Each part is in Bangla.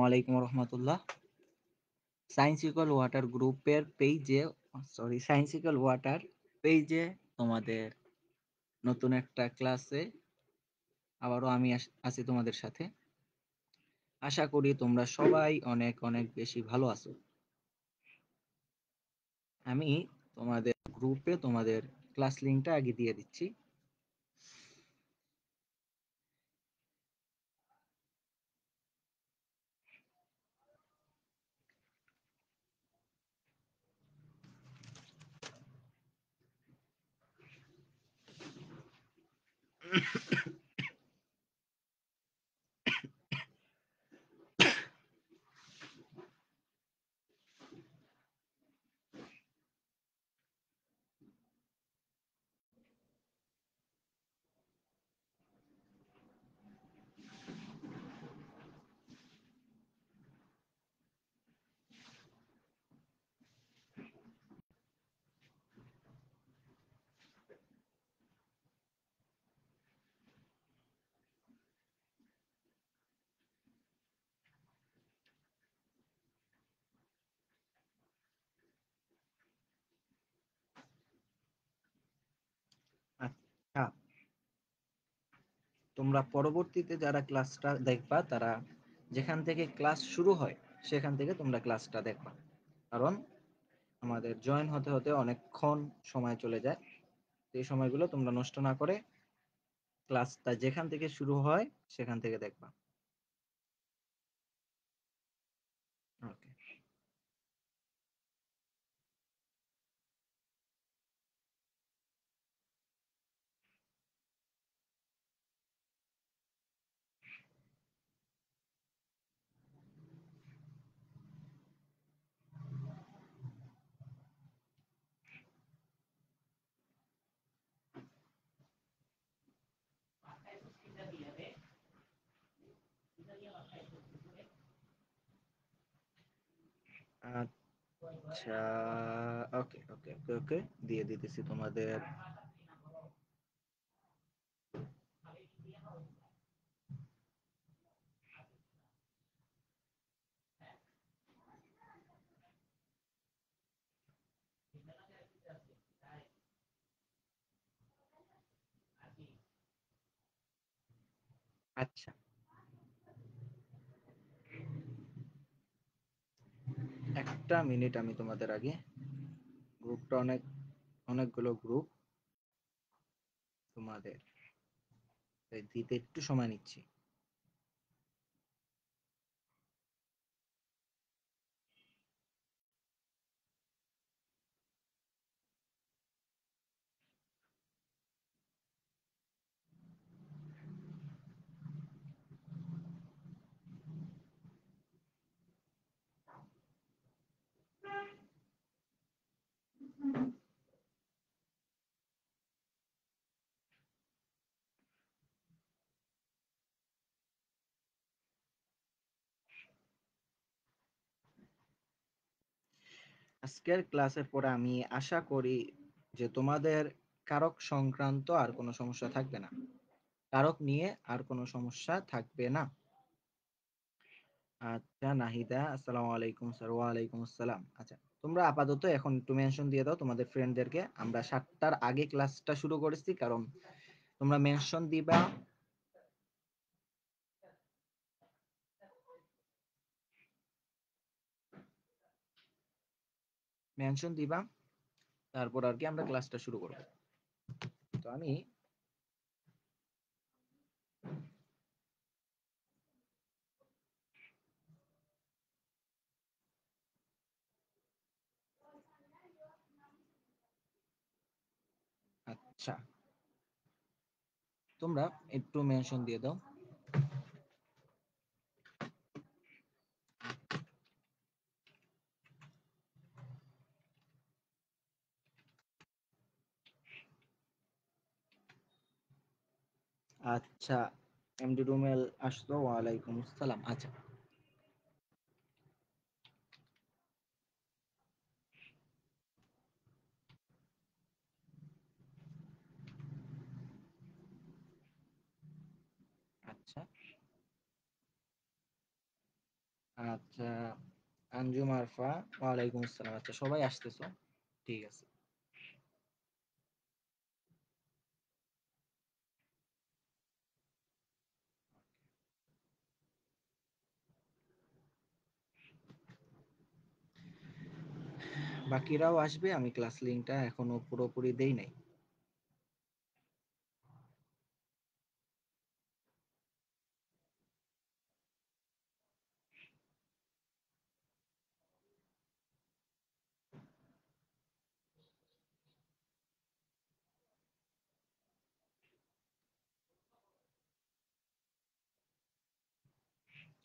আলাইকুম রহমতুল্লাহ। সায়েন্স ইকুয়াল ওয়াটার গ্রুপের পেজে, সায়েন্স ইকুয়াল ওয়াটার পেজে তোমাদের নতুন একটা ক্লাসে আবারও আমি আছি তোমাদের সাথে। আশা করি তোমরা সবাই অনেক অনেক বেশি ভালো আছো। আমি তোমাদের গ্রুপে তোমাদের ক্লাস লিঙ্কটা আগে দিয়ে দিচ্ছি। আচ্ছা, তোমরা পরবর্তীতে যারা ক্লাসটা দেখবা তারা যেখান থেকে ক্লাস শুরু হয় সেখান থেকে তোমরা ক্লাসটা দেখবা, কারণ আমাদের জয়েন হতে হতে অনেকক্ষণ সময় চলে যায়। তো এই সময়গুলো তোমরা নষ্ট না করে ক্লাসটা যেখান থেকে শুরু হয় সেখান থেকে দেখবা। ওকে। আচ্ছা, ওকে ওকে ওকে ওকে, দিয়ে দিতেছি তোমাদের। আচ্ছা, একটা মিনিট, আমি তোমাদের আগে গ্রুপটা অনেকগুলো গ্রুপ তোমাদের তাই দিতে একটু সময় নিচ্ছি। আজকের ক্লাসের পরে আমি আশা করি যে তোমাদের কারক সংক্রান্ত আর কোনো সমস্যা থাকবে না, কারক নিয়ে আর কোনো সমস্যা থাকবে না। আচ্ছা নাহিদা, আসসালামু আলাইকুম স্যার। ওয়ালাইকুম আসসালাম। আচ্ছা, তোমরা আপাতত এখন একটু মেনশন দিয়ে দাও তোমাদের ফ্রেন্ডদেরকে। আমরা 7টার আগে ক্লাসটা শুরু করেছি, কারণ তোমরা মেনশন দিবা। মেনশন দিবা, তারপর আর কি আমরা ক্লাসটা শুরু করব। তো আমি আচ্ছা, তোমরা একটু মেনশন দিয়ে দাও। আচ্ছা, এমডি রুমেল আসতো। ওয়ালাইকুম আসসালাম। আচ্ছা আচ্ছা আচ্ছা, আঞ্জুম আরফা, ওয়ালাইকুম আসসালাম। আচ্ছা, সবাই আসতেছো? ঠিক আছে। বাকিরাও আসবে, আমি ক্লাস লিংকটা এখনো পুরোপুরি দেই নাই।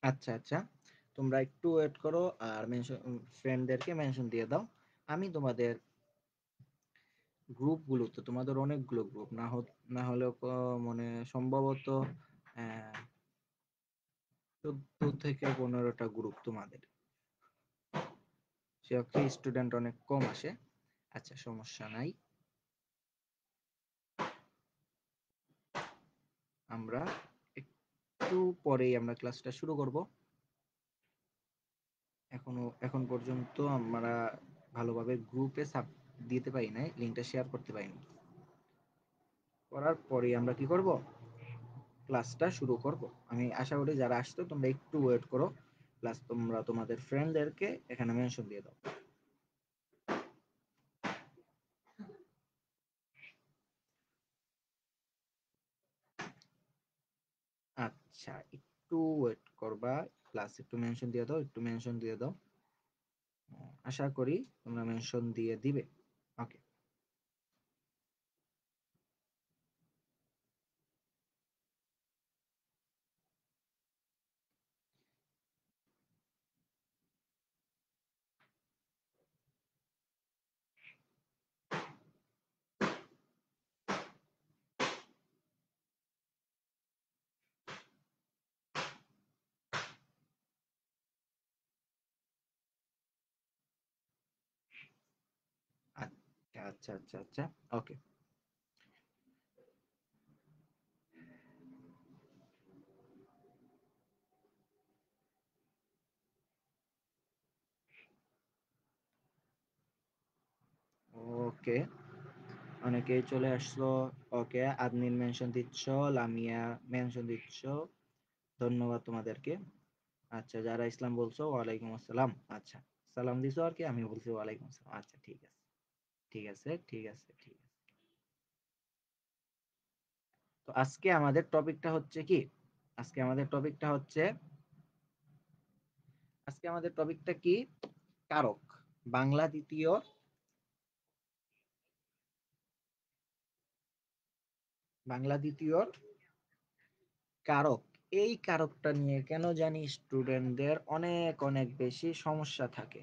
আচ্ছা আচ্ছা, তোমরা একটু ওয়েট করো আর মেনশন, ফ্রেন্ডদেরকে মেনশন দিয়ে দাও। আমি তোমাদের গ্রুপগুলো, তো তোমাদের অনেকগুলো গ্রুপ না হলেও মানে সম্ভবত 14 থেকে 15টা গ্রুপ তোমাদের, সে অক্ষে স্টুডেন্ট অনেক কম আসে। আচ্ছা, সমস্যা নাই, আমরা একটু পরেই আমরা ক্লাসটা শুরু করব। এখন পর্যন্ত আমরা ভালোভাবে গ্রুপে সাব দিতে পারি নাই, লিঙ্কটা শেয়ার করতে পারিনি। করার পরেই আমরা কি করব, ক্লাসটা শুরু করব। আমি আশা করি যারা আসতো তোমরা একটু ওয়েট করো, প্লাস তোমরা তোমাদের ফ্রেন্ডদেরকে এখানে মেনশন দিয়ে দাও। আচ্ছা, একটু ওয়েট করবা, প্লাস একটু মেনশন দিয়ে দাও, একটু মেনশন দিয়ে দাও। আশা করি তোমরা মেনশন দিয়ে দিবে। ওকে। আচ্ছা আচ্ছা আচ্ছা আচ্ছা। ওকে। ওকে, অনেকেই চলে আসলো। ওকে, আদমিন মেনশন দিচ্ছ, লামিয়া মেনশন দিচ্ছ, ধন্যবাদ তোমাদেরকে। আচ্ছা, যারা ইসলাম বলছো, ওয়ালাইকুম আসসালাম। আচ্ছা, সালাম দিছো আর কি, আমি বলছি ওয়ালাইকুম আসসালাম। আচ্ছা, ঠিক আছে ঠিক আছে ঠিক আছে ঠিক আছে। তো আজকে আমাদের টপিকটা হচ্ছে কি, আজকে আমাদের টপিকটা হচ্ছে আজকে আমাদের টপিকটা কি, কারক। বাংলা দ্বিতীয়, বাংলা দ্বিতীয় কারক। এই কারকটা নিয়ে কেন জানি স্টুডেন্টদের অনেক অনেক বেশি সমস্যা থাকে।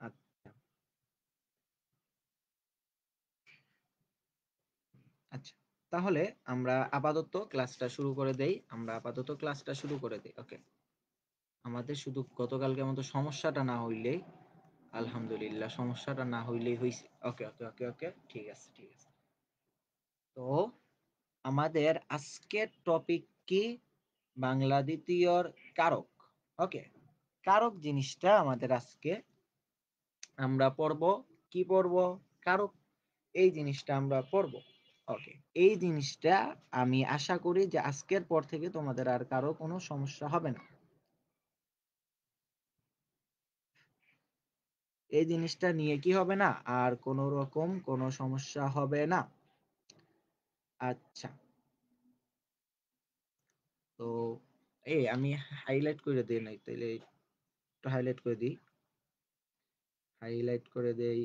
আচ্ছা আচ্ছা, তাহলে আমরা আপাতত ক্লাসটা শুরু করে দেই, আমরা আপাতত ক্লাসটা শুরু করে দেই। ওকে, আমাদের শুধু গতকালকে মতো সমস্যাটা না হইলেই, আলহামদুলিল্লাহ সমস্যাটা না হইলেই হইছে। ওকে ওকে ওকে ওকে, ঠিক আছে ঠিক আছে। তো আমাদের আজকের টপিক কি, বাংলা দ্বিতীয়র কারক। ওকে, কারক জিনিসটা আমাদের আজকে আমরা পড়ব। কি পড়ব, কারক, এই জিনিসটা আমরা পড়ব। ওকে, এই জিনিসটা আমি আশা করি যে আজকের পর থেকে তোমাদের আর কারো কোনো সমস্যা হবে না। এই জিনিসটা নিয়ে কি হবে না, আর কোনো রকম কোনো সমস্যা হবে না। আচ্ছা, তো এই আমি হাইলাইট করে দিই নাই, তাইলে একটু হাইলাইট করে দিই, হাইলাইট করে দেই,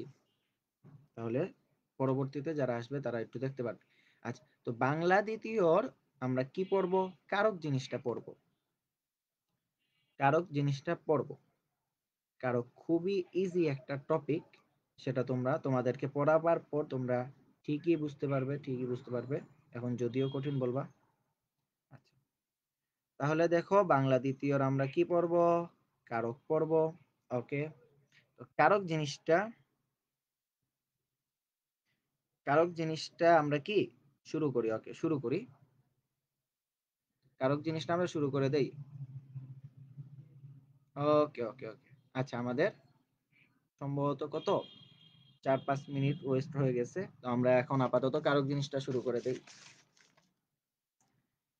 তাহলে পরবর্তীতে যারা আসবে তারা একটু দেখতে পারবে। আচ্ছা, তো বাংলা দ্বিতীয়র আমরা কি পড়ব, কারক জিনিসটা পড়ব, কারক জিনিসটা পড়ব। কারক খুবই ইজি একটা টপিক, সেটা তোমরা তোমাদেরকে পড়াবার পর তোমরা ঠিকই বুঝতে পারবে, ঠিকই বুঝতে পারবে। এখন যদিও কঠিন বলবা। আচ্ছা, তাহলে দেখো বাংলা দ্বিতীয়র আমরা কি পড়ব, কারক পড়ব। ওকে, তো কারক জিনিসটা আমরা কি শুরু করি। ওকে, শুরু করি। কারক জিনিসটা আমরা শুরু করে দেই। ওকে ওকে ওকে। আচ্ছা, আমাদের সম্ভবত কত 4-5 মিনিট ওয়েস্ট হয়ে গেছে, তো আমরা এখন আপাতত কারক জিনিসটা শুরু করে দেই।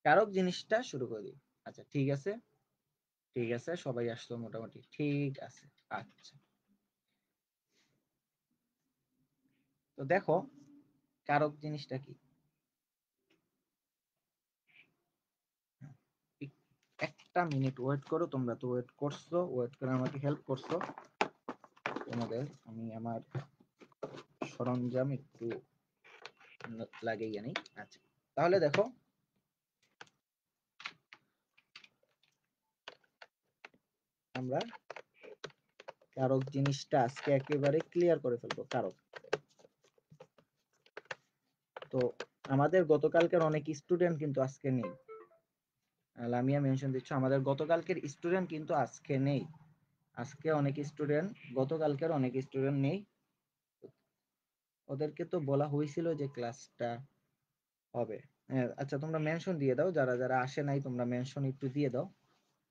কারক জিনিসটা শুরু করে দিই। আচ্ছা, ঠিক আছে ঠিক আছে, সবাই আসলো মোটামুটি, ঠিক আছে। আচ্ছা, তো দেখো কারক জিনিসটা কি। একটা মিনিট ওয়েট করো, তোমরা তো ওয়েট করছো, ওয়েট করে আমাকে হেল্প করছো। তোমাদের আমি আমার সরঞ্জাম একটু লাগিয়ে নিই। আচ্ছা, তাহলে দেখো আমরা কারক জিনিসটা আজকে একেবারে ক্লিয়ার করে ফেলবো। কারক, তো আমাদের গতকালকের অনেক স্টুডেন্ট কিন্তু আজকে নেই। লামিয়া মেনশন দিচ্ছ, আমাদের গতকালকের স্টুডেন্ট কিন্তু আজকে নেই। আজকে অনেক স্টুডেন্ট, গতকালকের অনেক স্টুডেন্ট নেই। ওদেরকে তো বলা হয়েছিল যে ক্লাসটা হবে। আচ্ছা, তোমরা মেনশন দিয়ে দাও, যারা যারা আসে নাই তোমরা মেনশন একটু দিয়ে দাও,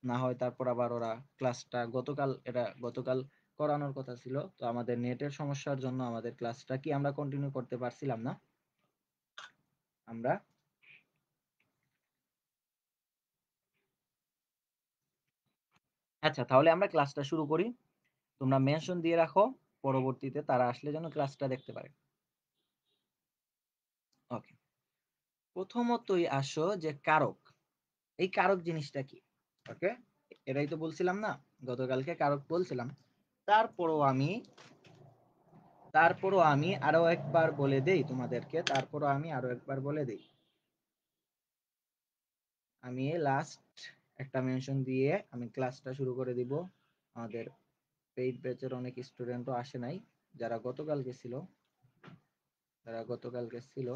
না হয় তারপর আবার ওরা ক্লাসটা গতকাল করানোর কথা ছিল, তো আমাদের নেটের সমস্যার জন্য আমাদের ক্লাসটা কি আমরা কন্টিনিউ করতে পারছিলাম না। আমরা আচ্ছা, তাহলে আমরা ক্লাসটা শুরু করি। তোমরা মেনশন দিয়ে রাখো, পরবর্তীতে তারা আসলে যেন ক্লাসটা দেখতে পারে। ওকে, প্রথমতই আসো যে কারক, এই কারক জিনিসটা কি। ওকে, এটাই তো বলছিলাম না, গতকালকে কারক বলছিলাম। তারপরও আমি আরো একবার বলে দেই তোমাদেরকে, আমি লাস্ট একটা মেনশন দিয়ে আমি ক্লাসটা শুরু করে দিব। আমাদের পেইড ব্যাচের অনেক স্টুডেন্টও আসে নাই, যারা গতকালকে ছিল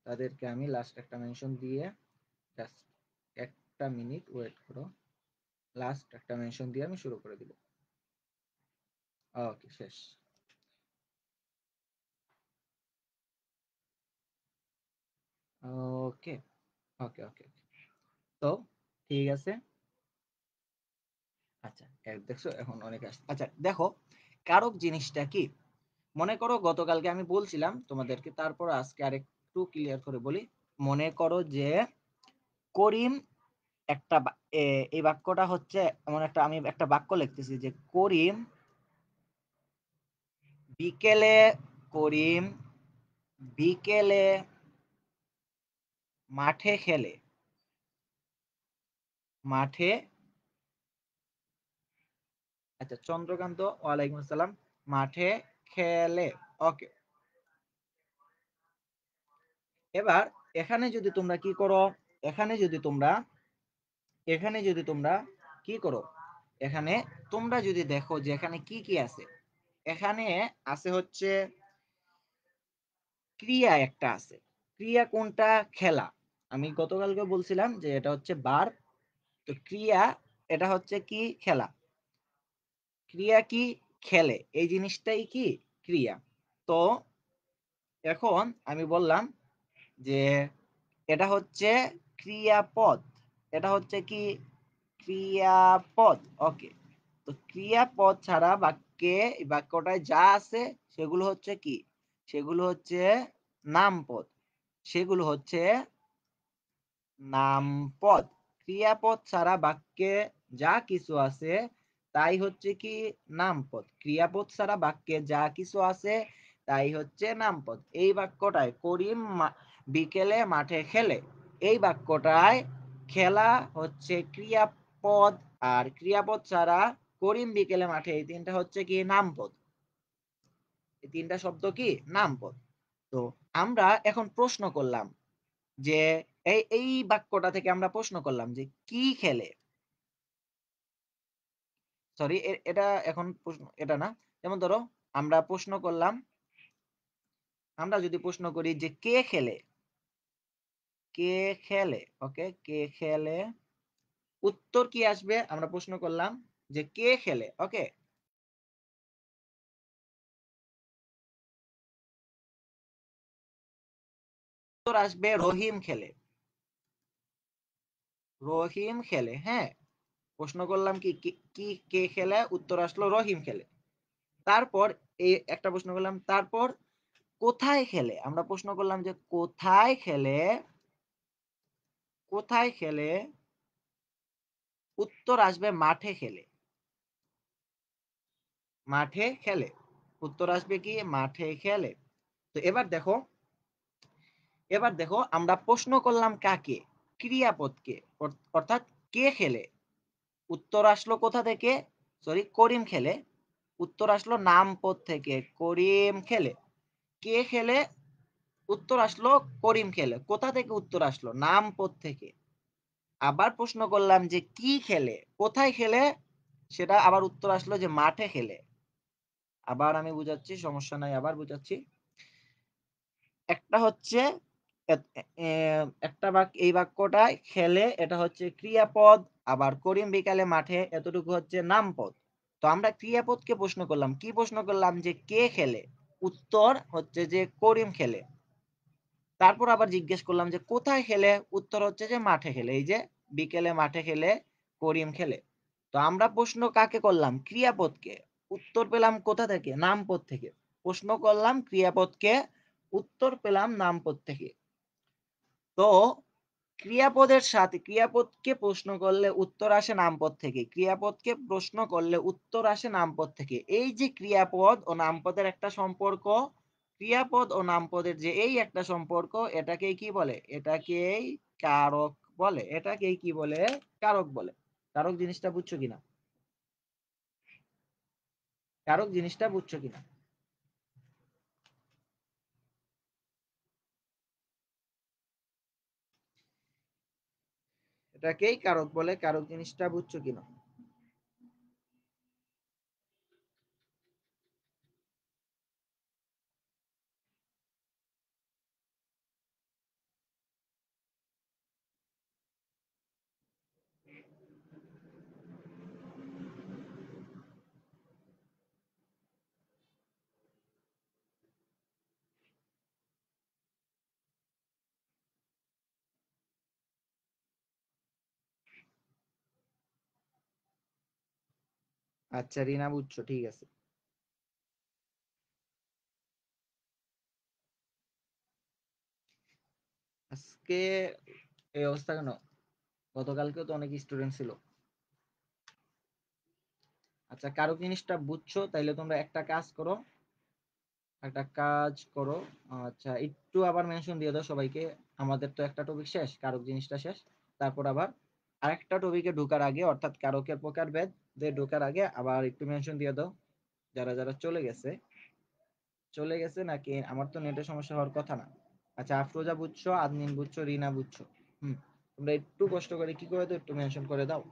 তাদেরকে আমি লাস্ট একটা মেনশন দিয়ে, জাস্ট একটা মিনিট ওয়েট করো, লাস্ট একটা মেনশন দিয়ে আমি শুরু করে দিব। ওকে, শেষ। ওকে ওকে ওকে, তো ঠিক আছে। আচ্ছা, দেখছো এখন অনেক আসছে। আচ্ছা দেখো, কারক জিনিসটা কি। মনে করো গতকালকে আমি বলছিলাম তোমাদেরকে, তারপর আজকে আরেকটু ক্লিয়ার করে বলি। মনে করো যে করিম একটা এই বাক্যটা হচ্ছে এমন একটা, আমি একটা বাক্য লিখতেছি যে বিকেলে করিম বিকেলে মাঠে খেলে, মাঠে। আচ্ছা, চন্দ্রকান্ত, ওয়ালাইকুম আসসালাম। মাঠে খেলে। ওকে, এবার এখানে যদি তোমরা কি করো, এখানে যদি তোমরা এখানে যদি তোমরা কি করো, এখানে তোমরা যদি দেখো যে এখানে কি কি আছে। এখানে আছে হচ্ছে ক্রিয়া, একটা আছে ক্রিয়া, কোনটা, খেলা। আমি গতকালকে বলছিলাম যে এটা হচ্ছে ভার্ব, তো ক্রিয়া এটা হচ্ছে কি, খেলা। ক্রিয়া কি, খেলে, এই জিনিসটাই কি ক্রিয়া। তো এখন আমি বললাম যে এটা হচ্ছে ক্রিয়াপদ, এটা হচ্ছে কি ক্রিয়াপদ। ওকে, তো ক্রিয়াপদ ছাড়া বাক্যে, বাক্যটায় যা আছে সেগুলো হচ্ছে কি, সেগুলো হচ্ছে নামপদ, সেগুলো হচ্ছে নামপদ। ক্রিয়াপদ ছাড়া বাক্যে যা কিছু আছে তাই হচ্ছে কি নামপদ। ক্রিয়াপদ ছাড়া বাক্যে যা কিছু আছে তাই হচ্ছে নামপদ। এই বাক্যটায় করিম বিকেলে মাঠে খেলে, এই বাক্যটায় খেলা হচ্ছে ক্রিয়াপদ, আর ক্রিয়াপদ ছাড়া করিম বিকেলে মাঠে, এই তিনটা হচ্ছে কি নামপদ। এই তিনটা শব্দ কি নামপদ। তো আমরা এখন প্রশ্ন করলাম যে এই বাক্যটা থেকে আমরা প্রশ্ন করলাম যে কি খেলে। সরি, এটা এখন প্রশ্ন এটা না। যেমন ধরো আমরা প্রশ্ন করলাম, আমরা যদি প্রশ্ন করি যে কে খেলে, কে খেলে। ওকে, কে খেলে, উত্তর কি আসবে, আমরা প্রশ্ন করলাম যে কে খেলে, ওকে। উত্তর আসবে রহিম খেলে। রহিম খেলে, হ্যাঁ। প্রশ্ন করলাম কি কি কে খেলে, উত্তর আসলো রহিম খেলে। তারপর এই একটা প্রশ্ন করলাম, তারপর কোথায় খেলে, আমরা প্রশ্ন করলাম যে কোথায় খেলে, কোথায় খেলে, উত্তর আসবে মাঠে খেলে। মাঠে খেলে, উত্তর আসবে কি মাঠে খেলে। তো এবার দেখো আমরা প্রশ্ন করলাম কাকে, ক্রিয়াপদকে, অর্থাৎ কে খেলে, উত্তর আসলো কোথা থেকে, সরি করিম খেলে, উত্তর আসলো নাম পদ থেকে, করিম খেলে। কে খেলে, উত্তর আসলো করিম খেলে, কোথা থেকে উত্তর আসলো নাম পদ থেকে। আবার প্রশ্ন করলাম যে কি খেলে, কোথায় খেলে, সেটা আবার উত্তর আসলো যে মাঠে খেলে। আবার আমি বুঝাচ্ছি, সমস্যা নাই, আবার বুঝাচ্ছি। একটা হচ্ছে একটা বাক্য, এই বাক্যটায় খেলে এটা হচ্ছে ক্রিয়াপদ, আবার করিম বিকালে মাঠে এতটুকু হচ্ছে নামপদ। তো আমরা ক্রিয়াপদকে প্রশ্ন করলাম, কি প্রশ্ন করলাম যে কে খেলে, উত্তর হচ্ছে যে করিম খেলে। তারপর আবার জিজ্ঞেস করলাম যে কোথায় খেলে, উত্তর হচ্ছে যে মাঠে খেলে, এই যে বিকেলে মাঠে খেলে, করিম খেলে। তো আমরা প্রশ্ন কাকে করলাম, ক্রিয়াপদকে, উত্তর পেলাম কোথা থেকে, নামপদ থেকে। প্রশ্ন করলাম ক্রিয়াপদকে, উত্তর পেলাম নামপদ থেকে। তো ক্রিয়াপদের সাথে, ক্রিয়াপদকে প্রশ্ন করলে উত্তর আসে নামপদ থেকে, ক্রিয়াপদকে প্রশ্ন করলে উত্তর আসে নামপদ থেকে। এই যে ক্রিয়াপদ ও নামপদের একটা সম্পর্ক, ক্রিয়াপদ ও নামপদের যে এই একটা সম্পর্ক, এটাকেই কি বলে, এটাকেই কারক বলে, এটাকেই কি বলে, কারক বলে। কারক জিনিসটা বুঝছো কিনা, কারক জিনিসটা বুঝছো কিনা? এটাকেই কারক বলে, কারক জিনিসটা বুঝছো কিনা? আচ্ছা রিনা, বুঝছো, ঠিক আছে। আজকে এই অবস্থা কেন? গতকালকেও তো অনেক স্টুডেন্ট ছিল। আচ্ছা, কারো জিনিসটা বুঝছো, তাইলে তোমরা একটা কাজ করো, একটা কাজ করো। আচ্ছা, একটু আবার মেনশন দিয়ে দাও সবাইকে। আমাদের তো একটা টপিক শেষ, কারক জিনিসটা শেষ। তারপর আবার আরেকটা টপিকে ঢোকার আগে, অর্থাৎ কারকের প্রকারভেদ ঢোকার আগে আবার একটু মেনশন দিয়ে দাও, যারা যারা চলে গেছে। চলে গেছে নাকি, আমার তো নেটের সমস্যা হওয়ার কথা না। আচ্ছা, আফরোজা বুঝছো, আদমিন বুঝছো, রিনা বুঝছো। হুম, তোমরা একটু কষ্ট করে কি করে দাও, একটু মেনশন করে দাও।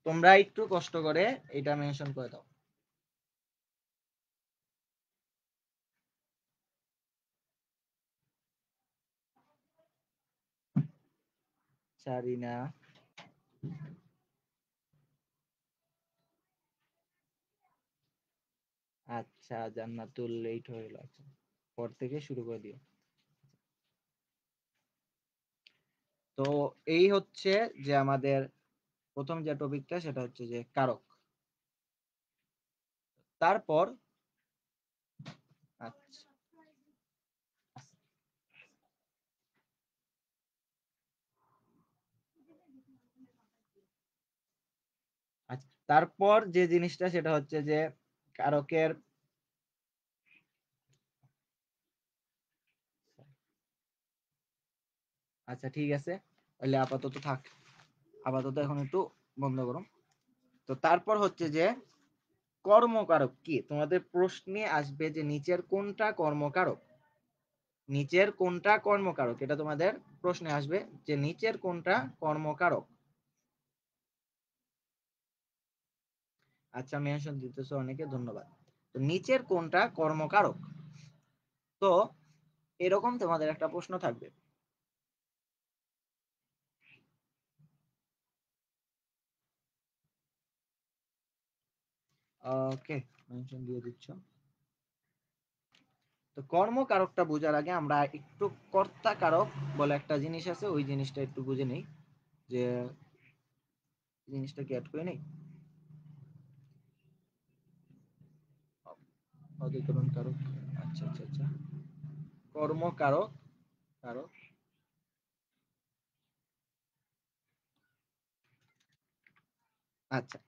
তোমরা একটু কষ্ট করে এটা মেনশন করে দাও। চারিনা। আচ্ছা, জান্নাতুল লেট হয়ে গেল, আচ্ছা পর থেকে শুরু করে দিও। তো এই হচ্ছে যে আমাদের প্রথম যে টপিকটা, সেটা হচ্ছে যে কারক। তারপর আচ্ছা, আচ্ছা, তারপর যে জিনিসটা সেটা হচ্ছে যে কারকের, আচ্ছা ঠিক আছে, তাহলে আপাতত থাক, আপাতত এখন একটু বন্ধ করো। তো তারপর হচ্ছে যে কর্মকারক কি, তোমাদের প্রশ্নে আসবে যে নিচের কোনটা কর্মকারক, নিচের কোনটা কর্মকারক, এটা তোমাদের প্রশ্নে আসবে যে নিচের কোনটা কর্মকারক। আচ্ছা, মেনশন দিতেছো অনেকে, ধন্যবাদ। তো নিচের কোনটা কর্মকারক? তো এরকম তোমাদের একটা প্রশ্ন থাকবে। ওকে, মেনশন দিয়ে দিচ্ছ। তো কর্মকারকটা বোঝার আগে আমরা একটু কর্তা কারক বলে একটা জিনিস আছে, ওই জিনিসটা একটু বুঝে নেই, যে জিনিসটা কি অ্যাড করে নেই। অধিকরণ কারক, আচ্ছা আচ্ছা আচ্ছা, কর্মকারক কারক। আচ্ছা,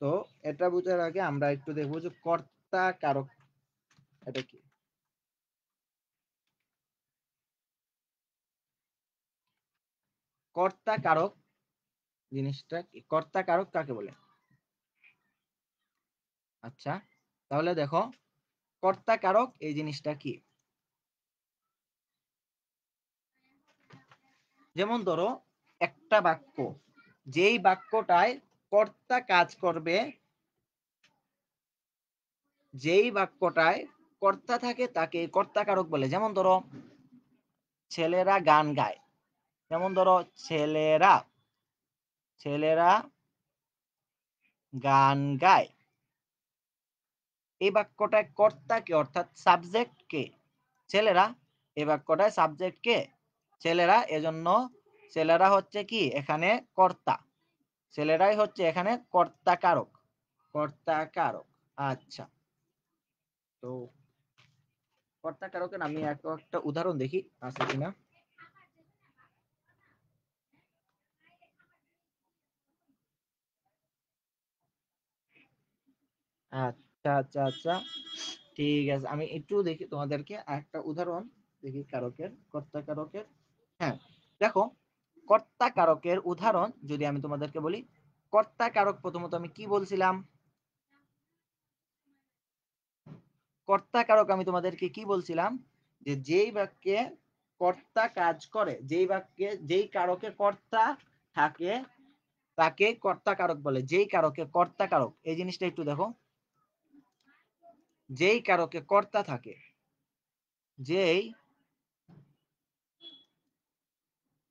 তো এটা বোঝার আগে আমরা একটু দেখবো যে কর্তা কারক এটা কি। কর্তা কারক জিনিসটা কি? কর্তা কারক কাকে বলে? আচ্ছা, তাহলে দেখো কর্তা কারক এই জিনিসটা কি। যেমন ধরো একটা বাক্য, যেই বাক্যটায় কর্তা কাজ করবে, যেই বাক্যটায় কর্তা থাকে তাকে কর্তা কারক বলে। যেমন ধরো ছেলেরা গান গায়, যেমন ধরো ছেলেরা ছেলেরা গান গায়, এই বাক্যটায় কর্তা কে অর্থাৎ সাবজেক্ট কে? ছেলেরা। এই বাক্যটায় সাবজেক্ট কে? ছেলেরা, এজন্য ছেলেরা হচ্ছে কি এখানে কর্তা, ছেলেরাই হচ্ছে এখানে কর্তা কারক, কর্তা কারক। আচ্ছা, তো কর্তা কারকের আমি একটা উদাহরণ দেখি আছে কিনা। আচ্ছা আচ্ছা আচ্ছা, ঠিক আছে, আমি একটু দেখি তোমাদেরকে একটা উদাহরণ দেখি কারকের, কর্তা কারকের। হ্যাঁ, দেখো কর্তা কারকের উদাহরণ যদি আমি তোমাদেরকে বলি, কর্তা কারক প্রথমত আমি কি বলছিলাম, কর্তা কারক আমি তোমাদেরকে কি বলছিলাম, যে যেই বাক্যে কর্তা কাজ করে, যেই বাক্যে যেই কারকে কর্তা থাকে তাকে কর্তা কারক বলে। যেই কারকে কর্তা কারক, এই জিনিসটা একটু দেখো, যেই কারকে কর্তা থাকে, যেই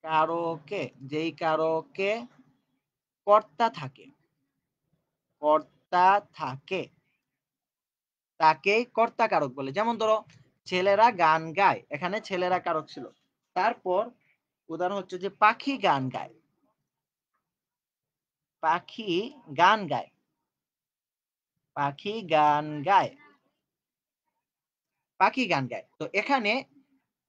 কারকে, যেই কারকে কর্তা থাকে, কর্তা থাকে তাকে কর্তা কারক বলে। যেমন ধরো ছেলেরা গান গায়, এখানে ছেলেরা কারক ছিল। তারপর উদাহরণ হচ্ছে যে পাখি গান গায়, পাখি গান গায়, পাখি গান গায়, পাখি গান গায়। তো এখানে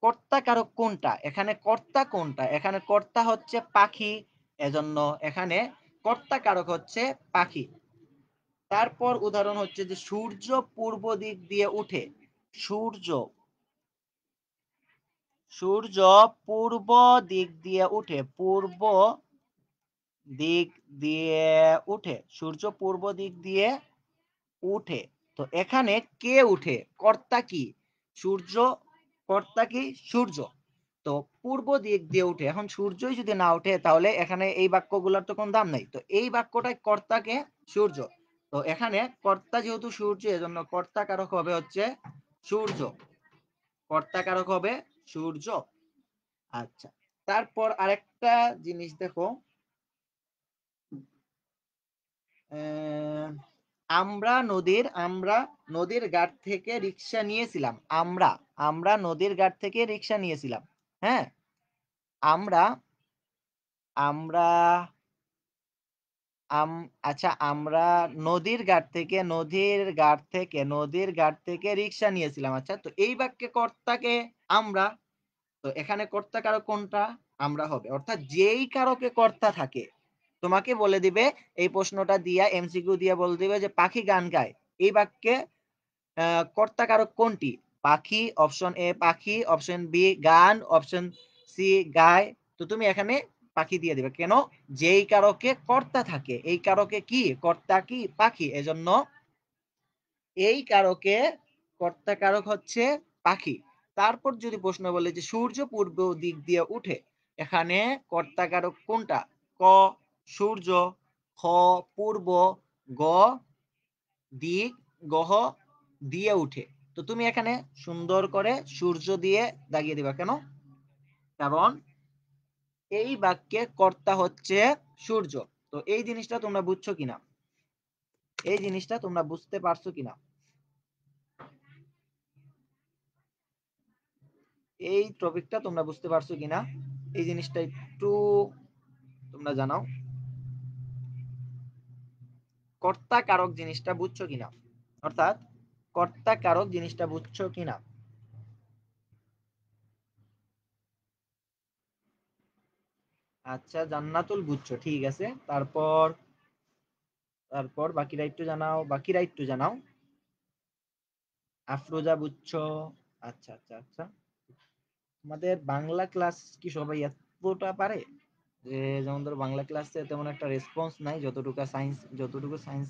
কর্তা কারক কোনটা, এখানে কর্তা কোনটা, এখানে কর্তা হচ্ছে পাখি, এজন্য এখানে কর্তা কারক হচ্ছে পাখি। তারপর উদাহরণ হচ্ছে যে সূর্য পূর্ব দিক দিয়ে উঠে, সূর্য, সূর্য পূর্ব দিক দিয়ে উঠে, পূর্ব দিক দিয়ে উঠে, সূর্য পূর্ব দিক দিয়ে উঠে। তো এখানে কে উঠে, কর্তা কি? সূর্য, কর্তা কি? সূর্য। তো পূর্ব দিক দিয়ে উঠে, এখন সূর্যই যদি না উঠে তাহলে এখানে এই বাক্যগুলোর তো কোনো দাম নাই। তো এই বাক্যটায় কর্তাকে সূর্য, তো এখানে কর্তা যেহেতু সূর্য এজন্য কর্তা কারক হবে হচ্ছে সূর্য, কর্তা কারক হবে সূর্য। আচ্ছা, তারপর আরেকটা জিনিস দেখো, আমরা নদীর ঘাট থেকে রিক্সা নিয়েছিলাম, আমরা, আমরা নদীর ঘাট থেকে রিক্সা নিয়েছিলাম। হ্যাঁ, আমরা, আমরা আচ্ছা, আমরা নদীর ঘাট থেকে রিক্সা নিয়েছিলাম। আচ্ছা, তো এই বাক্যে কর্তাকে আমরা, তো এখানে কর্তা কারক কোনটা? আমরা হবে, অর্থাৎ যেই কারকে কর্তা থাকে তোমাকে বলে দিবে, এই প্রশ্নটা দিয়া এমসিকিউ দিয়ে বলে দিবে যে পাখি গান গায়, এই বাক্যে কর্তা কারক কোনটি? পাখি, অপশন এ পাখি, অপশন বি গান, অপশন সি গায়। তো তুমি এখানে পাখি দিয়ে দিবে, কেন? যেই কারকে কর্তা থাকে, এই কারকে কি কর্তা কি পাখি, এজন্য এই কারকে কর্তা কারক হচ্ছে পাখি। তারপর যদি প্রশ্ন বলে যে সূর্য পূর্ব দিক দিয়ে উঠে, এখানে কর্তা কারক কোনটা? ক সূর্য, খ পূর্ব, গ দিক, গহ দিয়ে উঠে। তো তুমি এখানে সুন্দর করে সূর্য দিয়ে দাগিয়ে দিবা। কেন? কারণ এই বাক্যে কর্তা হচ্ছে সূর্য। তো এই জিনিসটা তোমরা বুঝছো কিনা, এই জিনিসটা তোমরা বুঝতে পারছো কিনা, এই টপিকটা তোমরা বুঝতে পারছো কিনা, এই জিনিসটা একটু তোমরা জানাও। কর্তা কারক জিনিসটা বুঝছো কিনা, অর্থাৎ কর্তা কারক জিনিসটা বুঝছো কিনা। আচ্ছা, জান্নাতুল বুঝছো, ঠিক আছে। তারপর তারপর বাকিরা একটু জানাও, বাকিরা একটু জানাও। আফরোজা বুঝছো। আচ্ছা আচ্ছা আচ্ছা। আমাদের বাংলা ক্লাস কি সবাই এতটা পারে? যে যেমন ধরো বাংলা ক্লাসে তেমন একটা রেসপন্স নাই যতটুকু সায়েন্স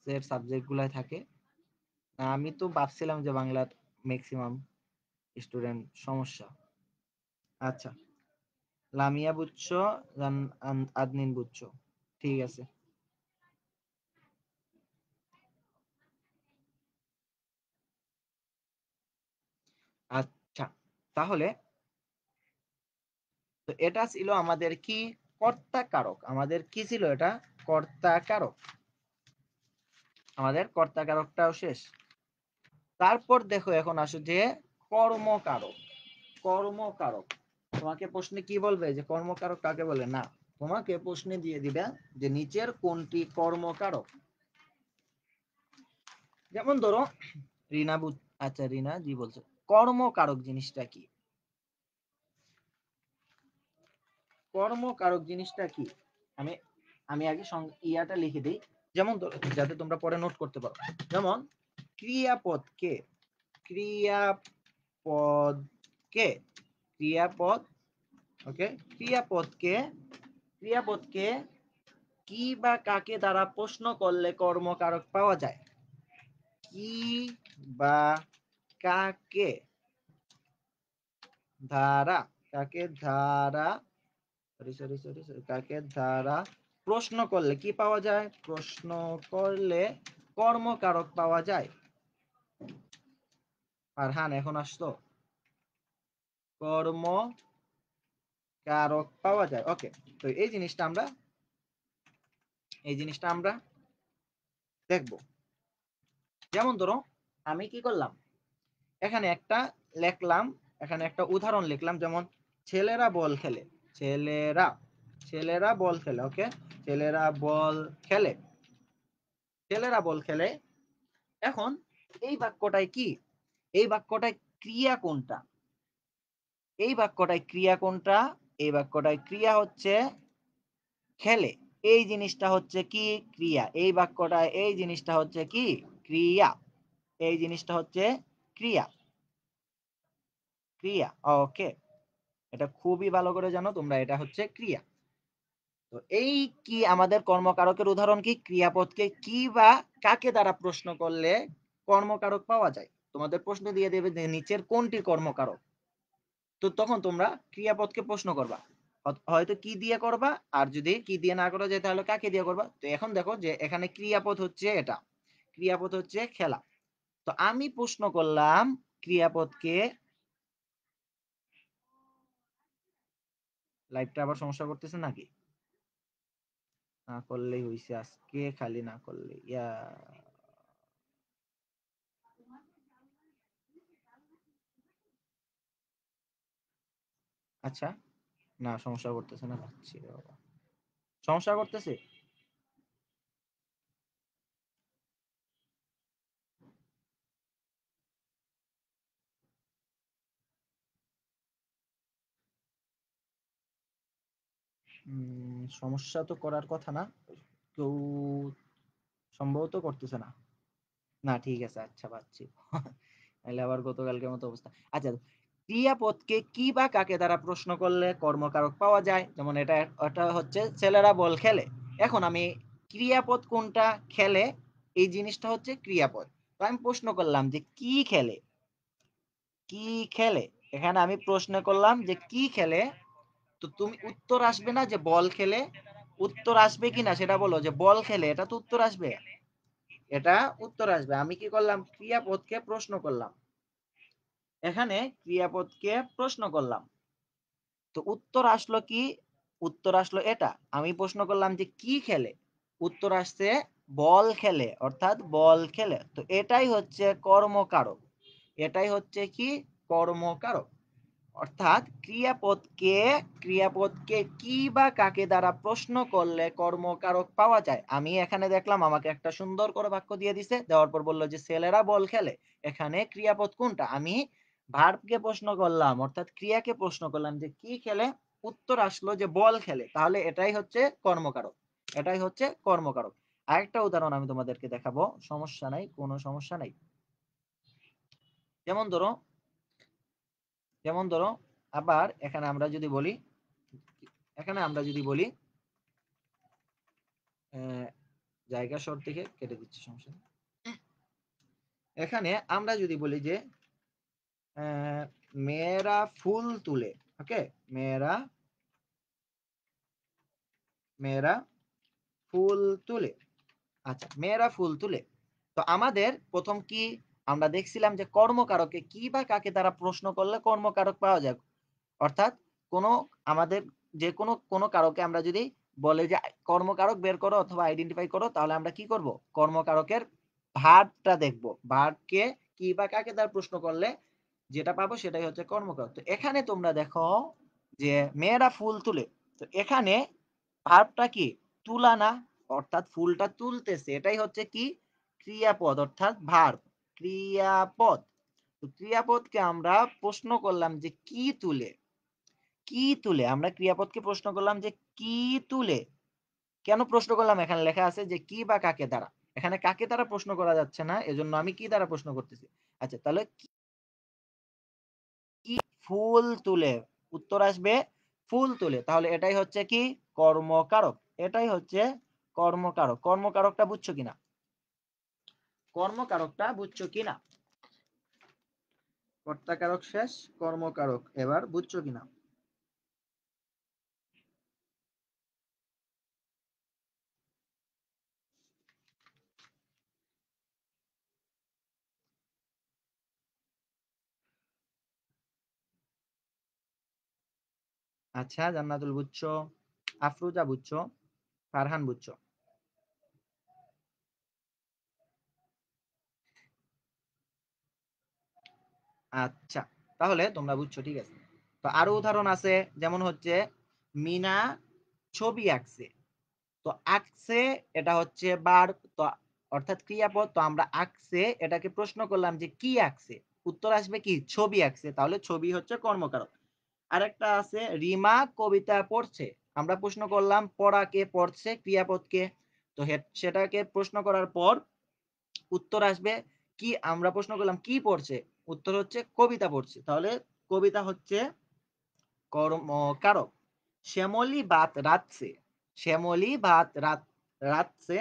এর সাবজেক্ট গুলাই থাকে। আমি তো ভাবছিলাম যে বাংলার ম্যাক্সিমাম স্টুডেন্ট সমস্যা। আচ্ছা, লামিয়া বুঝছো, আদনিন বুঝছো, ঠিক আছে। আচ্ছা, তাহলে তো এটা ছিল আমাদের কি, কর্তা কারক। আমাদের কি ছিল এটা? কর্তা কারক। আমাদের কর্তা কারকটাও শেষ। তারপর দেখো এখন আসো যে কর্মকারক। কর্মকারক তোমাকে প্রশ্নে কি বলবে যে কর্মকারক কাকে বলে? না, তোমাকে প্রশ্নে দিয়ে দিবে যে নিচের কোনটি কর্মকারক। যেমন ধরো রিনা আচ্ছা রিনা জি বলছে কর্মকারক জিনিসটা কি। কর্মকারক জিনিসটা কি, আমি আমি আগে ইয়াটা লিখে দিই, যেমন যাতে তোমরা পরে নোট করতে পারো। যেমন ক্রিয়াপদকে, ক্রিয়াপদকে ক্রিয়াপদ, ওকে, ক্রিয়াপদকে ক্রিয়াপদকে কি বা কাকে দ্বারা প্রশ্ন করলে কর্মকারক পাওয়া যায়? কি বা কাকে ধারা, কাকে ধারা, সরি সরি সরি সরি, কাকে ধারা প্রশ্ন করলে কি পাওয়া যায়? প্রশ্ন করলে কর্মকারক পাওয়া যায়। ফারহান এখন আসতো, কর্মকারক পাওয়া যায়। ওকে, তো এই জিনিসটা আমরা দেখব। যেমন ধরো আমি কি করলাম, এখানে একটা লিখলাম, এখানে একটা উদাহরণ লিখলাম, যেমন ছেলেরা বল খেলে। ছেলেরা ছেলেরা বল খেলে, ওকে, ছেলেরা বল খেলে, ছেলেরা বল খেলে। এখন এই বাক্যটায় কি, এই বাক্যটায় ক্রিয়া কোনটা? এই বাক্যটায় ক্রিয়া কোনটা? এই বাক্যটায় ক্রিয়া হচ্ছে খেলে। এই জিনিসটা হচ্ছে কি? ক্রিয়া। এই বাক্যটায় এই জিনিসটা হচ্ছে কি? ক্রিয়া। এই জিনিসটা হচ্ছে ক্রিয়া, ক্রিয়া, ওকে। এটা খুবই ভালো করে জানো তোমরা, এটা হচ্ছে ক্রিয়া। তো এই কি আমাদের কর্মকারকের উদাহরণ কি? ক্রিয়াপদকে কি বা কাকে দ্বারা প্রশ্ন করলে কর্মকারক পাওয়া যায়। তোমাদের প্রশ্ন দিয়ে দেবে যে নিচের কোনটি কর্মকারক। তো তখন তোমরা ক্রিয়াপদকে প্রশ্ন করবা, হয়তো কি দিয়ে করবা, আর যদি কি দিয়ে না করা যায় তাহলে কাকে দিয়ে করবা। তো এখন দেখো যে এখানে ক্রিয়াপদ হচ্ছে এটা, ক্রিয়াপদ হচ্ছে খেলা। তো আমি প্রশ্ন করলাম ক্রিয়াপদকে, লাইভটা আবার সমস্যা করতেছে নাকি? না করলেই হইছে, আজকে খালি না করলে ইয়া। আচ্ছা, না সমস্যা করতেছে না, পাচ্ছি রে বাবা, সমস্যা করতেছে। সমস্যা তো করার কথা না, কেউ সম্ভবত করতেছে না। না ঠিক আছে, আচ্ছা পাচ্ছি। তাহলে আবার গতকালকের মতো অবস্থা। আচ্ছা, ক্রিয়াপদকে কি বা কাকে দ্বারা প্রশ্ন করলে কর্মকারক পাওয়া যায়, যেমন এটা হচ্ছে ছেলেরা বল খেলে। এখন আমি ক্রিয়াপদ কোনটা? খেলে, এই জিনিসটা হচ্ছে ক্রিয়াপদ। তো আমি প্রশ্ন করলাম যে কি খেলে, কি খেলে। এখানে আমি প্রশ্ন করলাম যে কি খেলে। তো তুমি উত্তর আসবে না যে বল খেলে, উত্তর আসবে কিনা সেটা বলো, যে বল খেলে এটা তো উত্তর আসবে। এটা উত্তর আসবে। আমি কি করলাম, ক্রিয়াপদকে প্রশ্ন করলাম, এখানে ক্রিয়াপদকে প্রশ্ন করলাম, তো উত্তর আসলো কি, উত্তর আসলো এটা। আমি প্রশ্ন করলাম যে কি খেলে, উত্তর আসছে বল খেলে, অর্থাৎ বল খেলে। তো এটাই হচ্ছে কর্মকারক, এটাই হচ্ছে কি কর্মকারক। অর্থাৎ ক্রিয়াপদকে কি বা কাকে দ্বারা প্রশ্ন করলে কর্মকারক পাওয়া যায়। আমি এখানে দেখলাম আমাকে একটা সুন্দর করে বাক্য দিয়ে দিছে, দেওয়ার পর বললো যে ছেলেরা বল খেলে, এখানে ক্রিয়াপদ কোনটা, আমি ভার্বকে প্রশ্ন করলাম, অর্থাৎ ক্রিয়াকে প্রশ্ন করলাম যে কি খেলে, উত্তর আসলো যে বল খেলে, তাহলে এটাই হচ্ছে কর্মকারক, এটাই হচ্ছে কর্মকারক। আরেকটা উদাহরণ আমি তোমাদেরকে দেখাবো, সমস্যা নাই, কোনো সমস্যা নাই। যেমন ধরো, যেমন ধরো আবার এখানে আমরা যদি বলি, এখানে আমরা যদি বলি জায়গা শর্ট থেকে কেটে দিচ্ছি, সমস্যা নেই। এখানে আমরা যদি বলি যে মেয়েরা ফুল তুলে, ওকে, মেয়েরা মেয়েরা ফুল তুলে, আচ্ছা মেয়েরা ফুল তুলে। তো আমাদের প্রথম কি আমরা দেখছিলাম যে কর্মকারকে কি বা কাকে দ্বারা প্রশ্ন করলে কর্মকারক পাওয়া যায়, অর্থাৎ কোনো আমাদের যে কোনো কোনো কারকে আমরা যদি বলে যে কর্মকারক বের করো অথবা আইডেন্টিফাই করো, তাহলে আমরা কি করব, কর্মকারকের ভার্বটা দেখব, ভার্বকে কি বা কাকে দ্বারা প্রশ্ন করলে যেটা পাবো সেটাই হচ্ছে কর্মকারক। তো এখানে তোমরা দেখো যে মেয়েরা ফুল তুলে, তো এখানে ভার্বটা কি তুলা না, অর্থাৎ ফুলটা তুলতেছে, এটাই হচ্ছে কি ক্রিয়াপদ, অর্থাৎ ভার্ব, ক্রিয়াপদ। তো ক্রিয়াপদকে আমরা প্রশ্ন করলাম যে কি তুলে, কি তুলে, আমরা ক্রিয়াপদকে প্রশ্ন করলাম যে কি তুলে। কেন প্রশ্ন করলাম, এখানে লেখা আছে যে কি বা কাকে দ্বারা, এখানে কাকে দ্বারা প্রশ্ন করা যাচ্ছে না, এজন্য আমি কি দ্বারা প্রশ্ন করতেছি। আচ্ছা তাহলে কি ফুল তুলে, উত্তর আসবে ফুল তুলে, তাহলে এটাই হচ্ছে কি কর্মকারক, এটাই হচ্ছে কর্মকারক। কর্মকারকটা বুঝছো কিনা, কর্মকারকটা বুঝছো কিনা, কর্তাকারক শেষ, কর্মকারক এবার বুঝছো কিনা। আচ্ছা জান্নাতুল বুঝছো, আফরুজা বুঝছো, ফারহান বুঝছো। আচ্ছা তাহলে তোমরা বুঝছো, ঠিক আছে। তো আরো উদাহরণ আছে, যেমন হচ্ছে মিনা ছবি আঁকছে, তো আঁকছে এটা হচ্ছে ভার্ব, তো অর্থাৎ ক্রিয়াপদ, তো আমরা আঁকছে এটাকে প্রশ্ন করলাম যে কি আঁকছে, উত্তর আসবে কি ছবি আঁকছে, তাহলে ছবি হচ্ছে কর্মকারক। আরেকটা আছে রিমা কবিতা পড়ছে, আমরা প্রশ্ন করলাম পড়াকে, পড়ছে ক্রিয়াপদকে, তো সেটাকে প্রশ্ন করার পর উত্তর আসবে কি, আমরা প্রশ্ন করলাম কি পড়ছে, উত্তর হচ্ছে কবিতা পড়ছে, তাহলে কবিতা হচ্ছে কর্মকারক। শ্যামলী ভাত রাঁধছে, শ্যামলী ভাত রাঁধছে,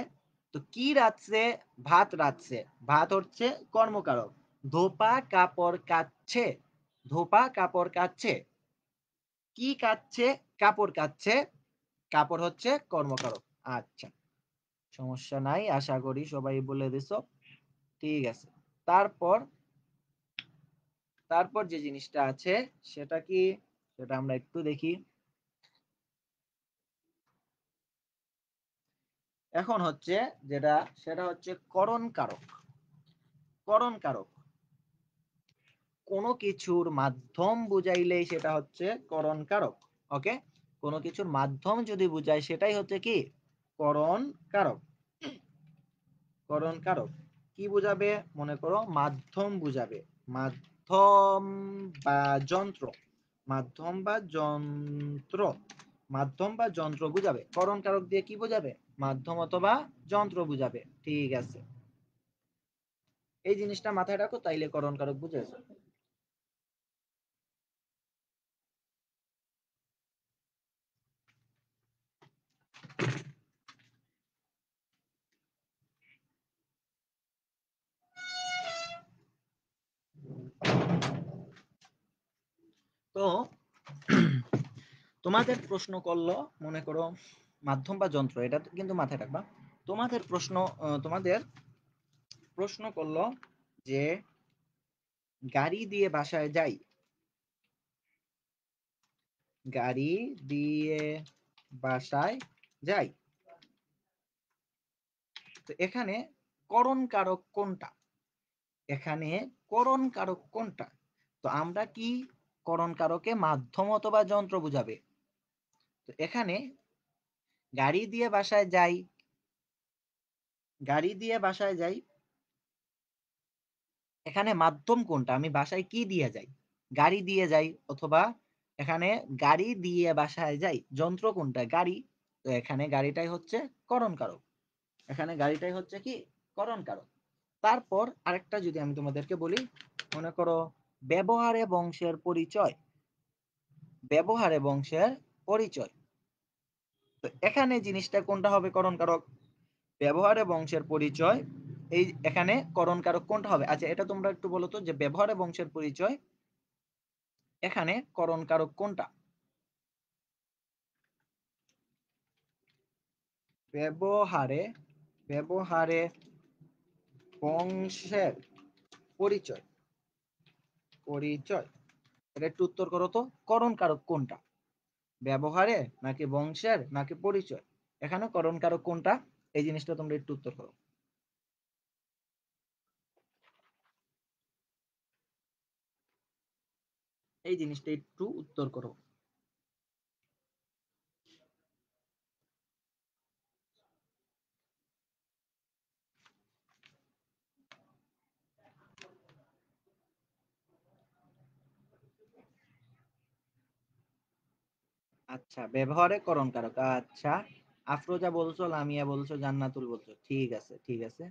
তো কি রাঁধছে, ভাত রাঁধছে, ভাত হচ্ছে কর্মকারক। ধোপা কাপড় কাচ্ছে, ধোপা কাপড় কাচ্ছে, কি কাচ্ছে, কাপড় কাচ্ছে, কাপড় হচ্ছে কর্মকারক। আচ্ছা সমস্যা নাই, আশা করি সবাই বলে দিছো, ঠিক আছে। তারপর তারপর যে জিনিসটা আছে সেটা কি, সেটা আমরা একটু দেখি। এখন হচ্ছে যেটা, সেটা হচ্ছে করণ কারক। করণ কারক কোনো কিছুর মাধ্যম বুঝাইলেই সেটা হচ্ছে করণ কারক, ওকে, কোনো কিছুর মাধ্যম যদি বুঝায় সেটাই হচ্ছে কি করণ কারক। করণ কারক কি বুঝাবে, মনে করো মাধ্যম বুঝাবে, মাধ্যম বা যন্ত্র, মাধ্যম বা যন্ত্র, মাধ্যম বা যন্ত্র বুঝাবে, করণ কারক দিয়ে কি বুঝাবে, মাধ্যম অথবা যন্ত্র বুঝাবে, ঠিক আছে। এই জিনিসটা মাথায় রাখো, তাইলে করণ কারক বুঝে যাবে। তো তোমাদের প্রশ্ন করলো, মনে করো মাধ্যম বা যন্ত্র, এটা কিন্তু মাথায় রাখবা। তোমাদের প্রশ্ন, তোমাদের প্রশ্ন করলো যে গাড়ি দিয়ে বাসায় যাই, গাড়ি দিয়ে বাসায় যাই। তো এখানে করণ কারক কোনটা? এখানে করণ কারক কোনটা? তো আমরা কি করণ কারকে মাধ্যম অথবা যন্ত্র বুঝাবে। তো এখানে গাড়ি দিয়ে বাসায় যাই, গাড়ি দিয়ে বাসায় যাই, এখানে মাধ্যম কোনটা? আমি বাসায় কি দিয়ে যাই? গাড়ি দিয়ে যাই, অথবা এখানে গাড়ি দিয়ে বাসায় যাই, যন্ত্র কোনটা? গাড়ি। তো এখানে গাড়িটাই হচ্ছে করণ কারক, এখানে গাড়িটাই হচ্ছে কি করণ কারক। তারপর আরেকটা যদি আমি তোমাদেরকে বলি, মনে করো ব্যবহারে বংশের পরিচয়, ব্যবহারে বংশের পরিচয়। তো এখানে জিনিসটা কোনটা হবে করণ কারক? ব্যবহারে বংশের পরিচয়, এই এখানে করণ কারক কোনটা হবে? আচ্ছা এটা তোমরা একটু বলো তো, যে ব্যবহারে বংশের পরিচয় এখানে করণ কারক কোনটা? ব্যবহারে, ব্যবহারে বংশের পরিচয়, পরিচয়, এটা একটু উত্তর করো তো, করণ কারক কোনটা? ব্যবহারে নাকি বংশের নাকি পরিচয়? এখানে করণ কারক কোনটা? এই জিনিসটা তোমরা একটু উত্তর করো, এই জিনিসটা একটু উত্তর করো। আচ্ছা ব্যবহারে করণ কারক, আচ্ছা আফরোজা বলছো, লামিয়া বলছো, জান্নাতুল বলছো, ঠিক আছে ঠিক আছে।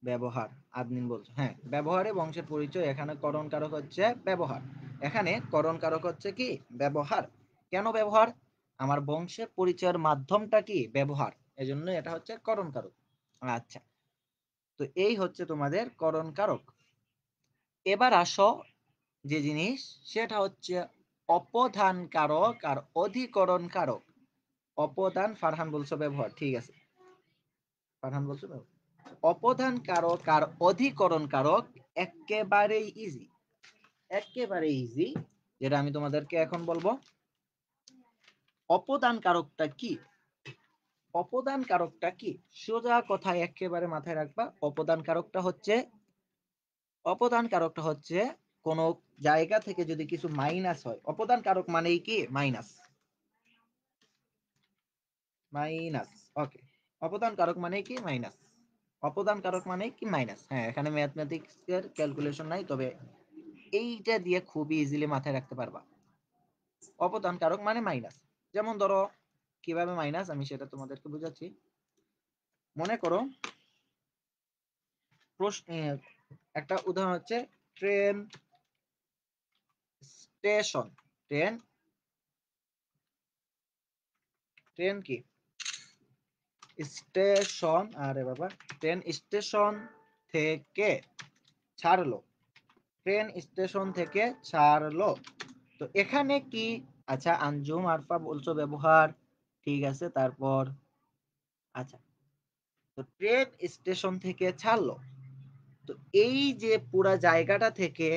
ব্যবহার, আদমিন বলছো, হ্যাঁ ব্যবহারে বংশের পরিচয়, এখানে করণ কারক হচ্ছে ব্যবহার, এখানে করণ কারক হচ্ছে কি ব্যবহার। কেন ব্যবহার? আমার বংশের পরিচয়ের মাধ্যমটা কি ব্যবহার, এজন্য এটা হচ্ছে করণ কারক। আচ্ছা, তো এই হচ্ছে তোমাদের করণ কারক। এবার আসো যে জিনিস, সেটা হচ্ছে অপধান কারক আর অধিকরণ কারক। অপদান, ফারহান বলছো ব্যবহার, ঠিক আছে, ফারহান বলছো ব্যবহার। অপদান কারক আর অধিকরণ কারক একেবারেই ইজি, একেবারে ইজি। যেটা আমি তোমাদেরকে এখন বলবো, অপদান কারকটা কি? অপদান কারকটা কি? সোজা কথায় একেবারে মাথায় রাখবা, অপদান কারকটা হচ্ছে, অপদান কারকটা হচ্ছে কোন জায়গা থেকে যদি কিছু মাইনাস হয়, অপদান কারক মানেই কি মাইনাস, মাইনাস, ওকে। অপদান কারক মানে কি মাইনাস, অপদান কারক মানে কি মাইনাস। হ্যাঁ এখানে ম্যাথমেটিক্স এর ক্যালকুলেশন নাই, তবে এইটা দিয়ে খুবই ইজিলি মাথায় রাখতে পারবা। অপদান কারক মানে মাইনাস। যেমন ধরো কিভাবে মাইনাস, আমি সেটা তোমাদেরকে বুঝাচ্ছি। মনে করো প্রশ্ন, একটা উদাহরণ হচ্ছে ট্রেন স্টেশন, ট্রেন, ট্রেন কি স্টেশন, আরে বাবা, ট্রেন স্টেশন থেকে ছাড়লো, ট্রেন স্টেশন থেকে ছাড়লো। তো এখানে কি, আচ্ছা আঞ্জুম আরফা বলছো ব্যবহার, ঠিক আছে। তারপর আচ্ছা, তো ট্রেন স্টেশন থেকে ছাড়লো, তো এই যে পুরা জায়গাটা থেকে,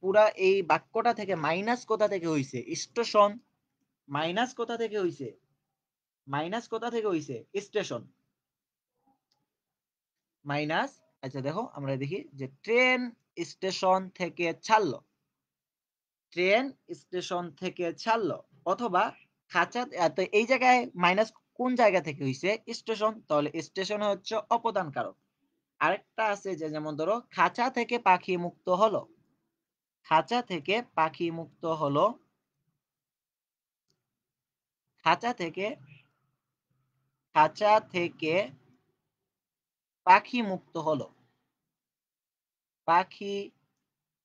পুরা এই বাক্যটা থেকে মাইনাস কোথা থেকে হইছে? স্টেশন। মাইনাস কোথা থেকে হইছে? মাইনাস কোথা থেকে হইছে? Station, minus. আচ্ছা দেখো আমরা দেখি যে ট্রেন স্টেশন থেকে ছাড়লো, ট্রেন স্টেশন থেকে ছাড়লো, অথবা খাঁচা, তো এই জায়গায় মাইনাস কোন জায়গা থেকে হইছে? স্টেশন, তাহলে স্টেশন হচ্ছে অপদান কারক। আরেকটা আছে যে, যেমন ধরো খাঁচা থেকে পাখি মুক্ত হলো, খাঁচা থেকে পাখি মুক্ত হলো, খাঁচা থেকে, খাঁচা থেকে পাখি মুক্ত হলো, পাখি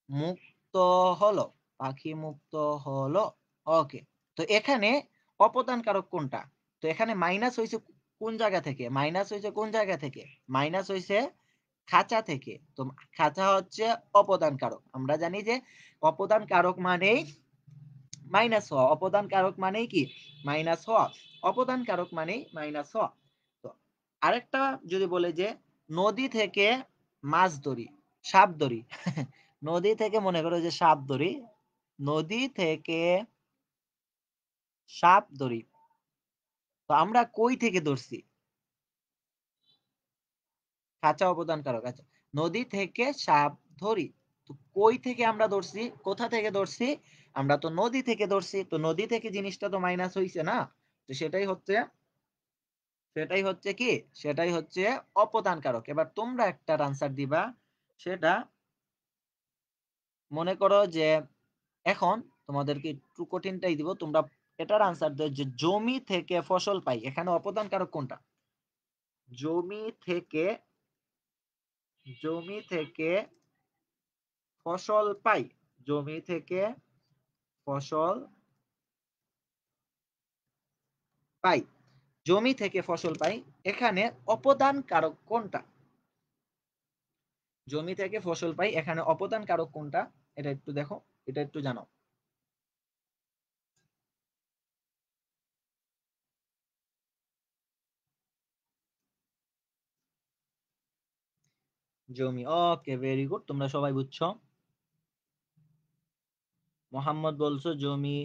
মুক্ত হলো, পাখি মুক্ত হলো, ওকে। তো এখানে অপদান কারক কোনটা? তো এখানে মাইনাস হয়েছে কোন জায়গা থেকে? মাইনাস হয়েছে কোন জায়গা থেকে? মাইনাস হয়েছে খাঁচা থেকে। তো খাঁচা হচ্ছে অপদান কারক। আমরা জানি যে অপদান কারক মানেই মাইনাস হওয়া, অপদান কারক মানেই কি মাইনাস হওয়া, অপদান কারক মানেই মাইনাস হওয়া। তো আরেকটা যদি বলে যে নদী থেকে মাছ ধরি, সাপ ধরি। নদী থেকে মনে করো যে সাপ ধরি, নদী থেকে সাপ ধরি। তো আমরা কই থেকে ধরছি? কাঁচা অবদান কারক। আচ্ছা, নদী থেকে সাপ ধরি, তো কই থেকে আমরা ধরছি, কোথা থেকে ধরছি? আমরা তো নদী থেকে ধরছি, তো নদী থেকে জিনিসটা তো মাইনাস হইছে না, তো সেটাই হচ্ছে কি, সেটাই হচ্ছে অপদান কারক। এবার তোমরা একটা আনসার দিবা, সেটা মনে করো যে এখন তোমাদেরকে একটু কঠিনটাই দিব, তোমরা এটার আনসার দাও যে জমি থেকে ফসল পাই, এখানে অপদান কারক কোনটা? জমি থেকে, জমি থেকে ফসল পাই, জমি থেকে ফসল পাই, জমি থেকে ফসল পাই, এখানে অপদান কারক কোনটা? জমি থেকে ফসল পাই, এখানে অপদান কারক কোনটা? এটা একটু দেখো, এটা একটু জানো। জমি, ওকে, ভেরি গুড, তোমরা সবাই বুঝছো। মোহাম্মদ বলছো জমি,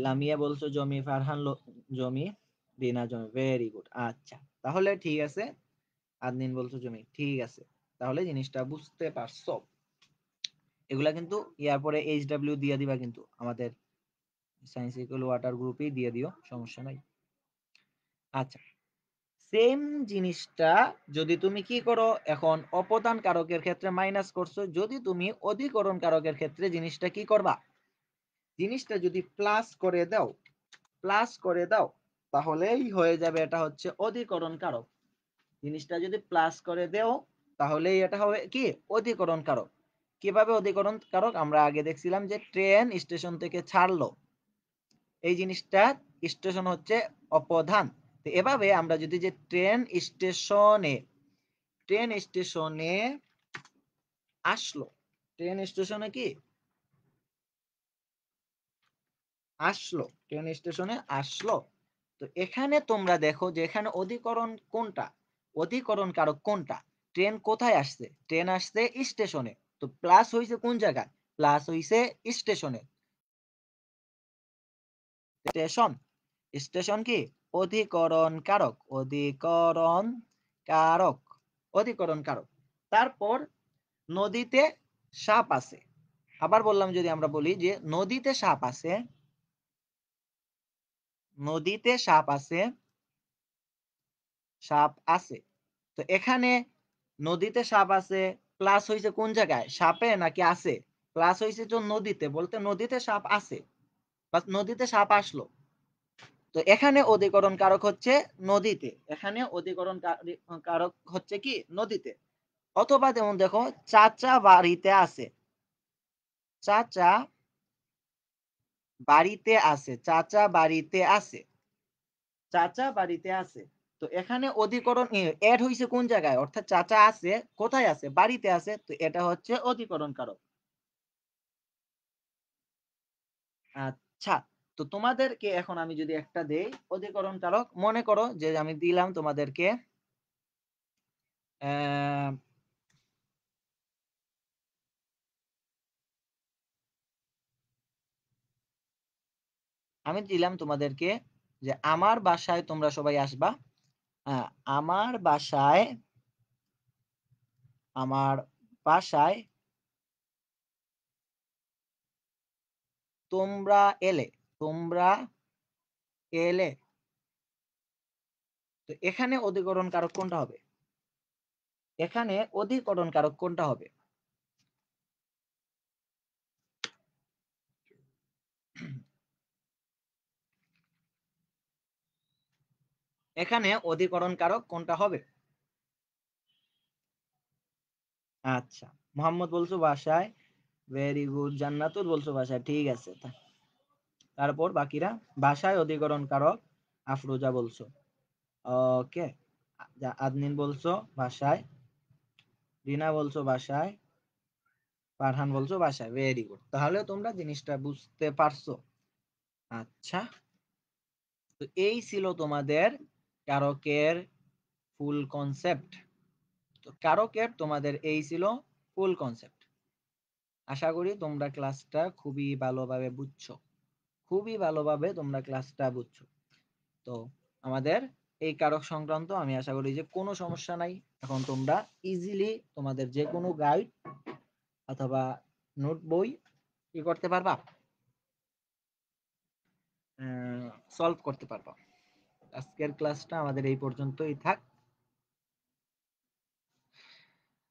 লামিয়া বলছো জমি, ফারহান জমি, রিনা জমি, ভেরি গুড। আচ্ছা, তাহলে ঠিক আছে, আদনিন বলছো জমি, ঠিক আছে, তাহলে জিনিসটা বুঝতে পারছো। এগুলা কিন্তু ইয়ার পরে HW দিয়ে দিবা, কিন্তু আমাদের সায়েন্স ইকুয়াল ওয়াটার গ্রুপেই দিয়ে দিও, সমস্যা নাই। আচ্ছা, সেম জিনিসটা যদি তুমি কি করো, এখন অপদান কারকের ক্ষেত্রে মাইনাস করছো, যদি তুমি অধিকরণ কারকের ক্ষেত্রে জিনিসটা কি করবা, জিনিসটা যদি প্লাস করে দাও, প্লাস করে দাও, তাহলেই হয়ে যাবে এটা হচ্ছে অধিকরণ কারক। জিনিসটা যদি প্লাস করে দেও, তাহলেই এটা হবে কি, অধিকরণ কারক। কিভাবে অধিকরণ কারক? আমরা আগে দেখছিলাম যে ট্রেন স্টেশন থেকে ছাড়লো, এই জিনিসটা স্টেশন হচ্ছে অপধান। তো এভাবে আমরা যদি যে ট্রেন স্টেশনে আসলো, ট্রেন স্টেশনে কি আসলো, ট্রেন স্টেশনে আসলো, তো এখানে তোমরা দেখো যে এখানে অধিকরণ কোনটা, অধিকরণ কারক কোনটা? ট্রেন কোথায় আসছে? ট্রেন আসছে স্টেশনে, তো প্লাস হইছে কোন জায়গায়? প্লাস হইছে স্টেশনে। স্টেশন, স্টেশন কি অধিকরণ কারক, অধিকরণ কারক, অধিকরণ কারক। তারপর নদীতে সাপ আছে, আবার বললাম যদি আমরা বলি যে নদীতে সাপ আছে, নদীতে সাপ আছে, সাপ আছে, তো এখানে নদীতে সাপ আছে, প্লাস হইছে কোন জায়গায়, সাপে নাকি আছে? প্লাস হইছে তো নদীতে, বলতে নদীতে সাপ আছে বা নদীতে সাপ আসলো, তো এখানে অধিকরণ কারক হচ্ছে নদীতে, এখানে অধিকরণ কারক হচ্ছে কি নদীতে। অথবা যেমন দেখো, চাচা বাড়িতে আছে, চাচা বাড়িতে আছে, চাচা বাড়িতে আছে, চাচা বাড়িতে আছে, তো এখানে অধিকরণ এড হইছে কোন জায়গায়, অর্থাৎ চাচা আছে কোথায়, আছে বাড়িতে আছে, তো এটা হচ্ছে অধিকরণ কারক। আচ্ছা, তো তোমাদেরকে এখন আমি যদি একটা দেই অধিকরণ কারক, মনে করো যে আমি দিলাম তোমাদেরকে আহ আমি দিলাম তোমাদেরকে যে আমার বাসায় তোমরা সবাই আসবা, হ্যাঁ, আমার বাসায়, আমার বাসায় তোমরা এলে, তোমরা এলে, তো এখানে অধিকরণ কারক কোনটা হবে? এখানে অধিকরণ কারক কোনটা হবে? এখানে অধিকরণ কারক কোনটা হবে? আচ্ছা, মোহাম্মদ বলছো বাসায়, ভেরি গুড, জান্নাতুল বলছো বাসায়, ঠিক আছে। তারপর বাকিরা, বাসায় অধিকরণ কারক, আফরোজা বলছো, ওকে, আদনিন বলছো বাসায়, রিনা বলছো বাসায়, ফারহান বলছো বাসায়, ভেরি গুড, তাহলে তোমরা জিনিসটা বুঝতে পারছো। আচ্ছা, তো এই ছিল তোমাদের কারকের ফুল কনসেপ্ট। তো তো কারকের তোমাদের এই ছিল ফুল কনসেপ্ট। আশা করি তোমরা ক্লাসটা খুবই ভালোভাবে বুঝছো, খুবই ভালোভাবে তোমরা ক্লাসটা বুঝছো। তো আমাদের এই কারক সংক্রান্ত আমি আশা করি যে কোনো সমস্যা নাই। এখন তোমরা ইজিলি তোমাদের যে কোনো গাইড অথবা নোট বই কি করতে পারবা, সলভ করতে পারবা। আজকের ক্লাসটা আমাদের এই পর্যন্তই থাক।